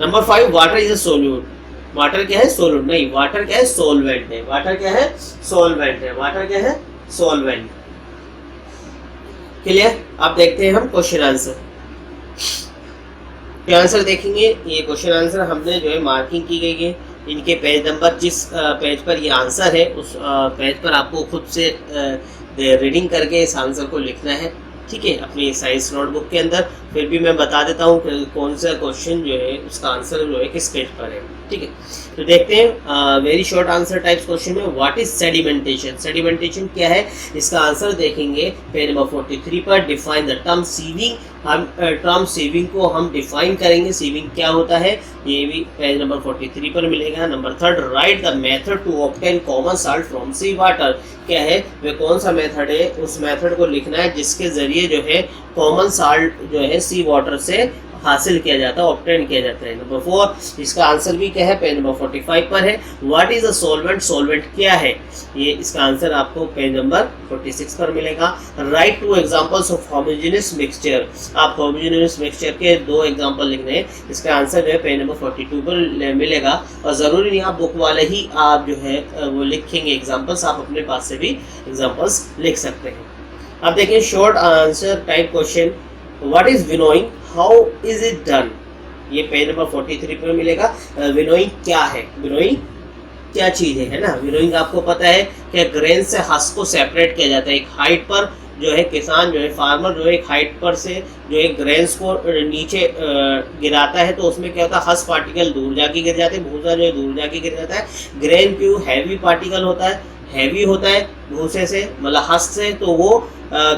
Number 5, water is a solute. Water क्या है, सोल्यूट नहीं, वाटर क्या है, सोलवेंट है। वाटर क्या है, सोलवेंट है। वाटर क्या है, सोलवेंट। क्लियर। अब देखते हैं हम क्वेश्चन आंसर। आंसर देखेंगे, ये क्वेश्चन आंसर हमने जो है मार्किंग की गई है। इनके पेज नंबर, जिस पेज पर ये आंसर है उस पेज पर आपको खुद से रीडिंग करके इस आंसर को लिखना है, ठीक है, अपनी साइंस नोटबुक के अंदर। फिर भी मैं बता देता हूँ कि कौन सा क्वेश्चन जो है उसका आंसर जो है किस पेज पर है, ठीक है। तो देखते हैं very short answer types question में। What is sedimentation. सेडिमेंटेशन क्या है, इसका आंसर देखेंगे पेज नंबर 43 पर। Define the term sieving. हम टर्म सीविंग को हम डिफाइन करेंगे, सीविंग क्या होता है, ये भी पेज नंबर 43 पर मिलेगा। Number 3, write the method to obtain common salt from sea water. क्या है, वे कौन सा मेथड है, उस मेथड को लिखना है जिसके जरिए जो है कॉमन साल्ट जो है सी वाटर से हासिल किया जाता है, ऑब्टेन किया जाता है। नंबर 4, इसका आंसर भी क्या है, पेज नंबर 45 पर है। What is a solvent. Solvent क्या है, ये इसका आंसर आपको पेज नंबर 46 पर मिलेगा। Right 2 examples of homogeneous mixture. आप होमोजेनियस मिक्सचर के 2 एग्जांपल लिखने हैं, इसका आंसर जो है पेज नंबर 42 पर मिलेगा। और ज़रूरी नहीं आप बुक वाले ही आप जो है वो लिखेंगे एग्जाम्पल्स, आप अपने पास से भी एग्जाम्पल्स लिख सकते हैं। अब देखिए short answer type question. What is winnowing, how is it done. ये पेज नंबर 43 पे मिलेगा। विनोइंग क्या है, विनोइंग क्या चीज़ है ना। विनोइंग आपको पता है कि ग्रेन से हस्क को सेपरेट किया जाता है। एक हाइट पर जो है किसान जो है, फार्मर जो है एक हाइट पर से जो है ग्रेन्स को नीचे गिराता है, तो उसमें क्या होता है, हस्क पार्टिकल दूर जाके गिर जाते हैं, भूसा जो है दूर जाके गिर जाता है। ग्रेन क्यों हैवी पार्टिकल होता है, हैवी होता है भूसे से, मतलब हस्क से, तो वो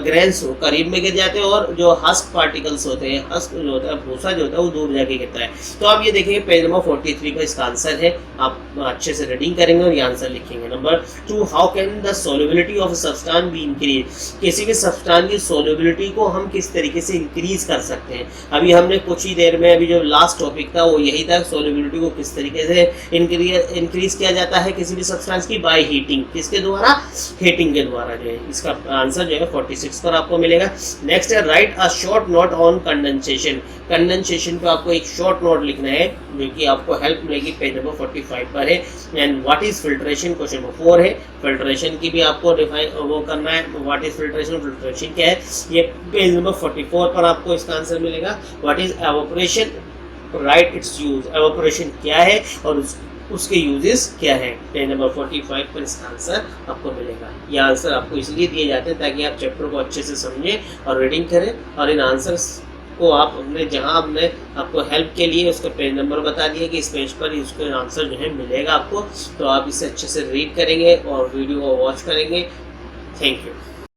ग्रेन्स करीब में गिर जाते हैं, और जो हस्क पार्टिकल्स होते हैं, हस्क जो होता है, भूसा जो होता है, वो दूर जाके गिरता है। तो आप ये देखेंगे पेज नंबर 43 का इसका आंसर है। आप अच्छे से रीडिंग करेंगे और ये आंसर लिखेंगे। Number 2, how can the solubility of substance be increase. किसी भी सब्सटेंस की सोल्युबिलिटी को हम किस तरीके से इंक्रीज कर सकते हैं। अभी हमने कुछ ही देर में, अभी जो लास्ट टॉपिक था वो यही था, सोल्युबिलिटी को किस तरीके से इंक्रीज किया जाता है किसी भी सब्सटेंस की, बाय हीटिंग। किसके द्वारा, हीटिंग के द्वारा जो है। इसका आंसर जो है 46 पर आपको मिलेगा। नेक्स्ट है right a short note on condensation. Condensation पे आपको एक शॉर्ट नोट लिखना है जो कि आपको हेल्प मिलेगी, पेज नंबर 45 पर है। And what is filtration, question number 4 है। फिल्ट्रेशन की भी आपको डिफाइन वो करना है, व्हाट इज फिल्ट्रेशन, फिल्ट्रेशन क्या है, ये पेज नंबर 44 पर आपको इसका आंसर मिलेगा। What is evaporation, right it's use. Evaporation क्या है और उसके यूजेस क्या है, पेज नंबर 45 पर इसका आंसर आपको मिलेगा। ये आंसर आपको इसलिए दिए जाते हैं ताकि आप चैप्टर को अच्छे से समझें और रीडिंग करें, और इन आंसर्स को आप अपने जहां हमने आपको हेल्प के लिए उसका पेज नंबर बता दिया कि इस पेज पर ही उसका आंसर जो है मिलेगा आपको, तो आप इसे अच्छे से रीड करेंगे और वीडियो को वॉच करेंगे। Thank you.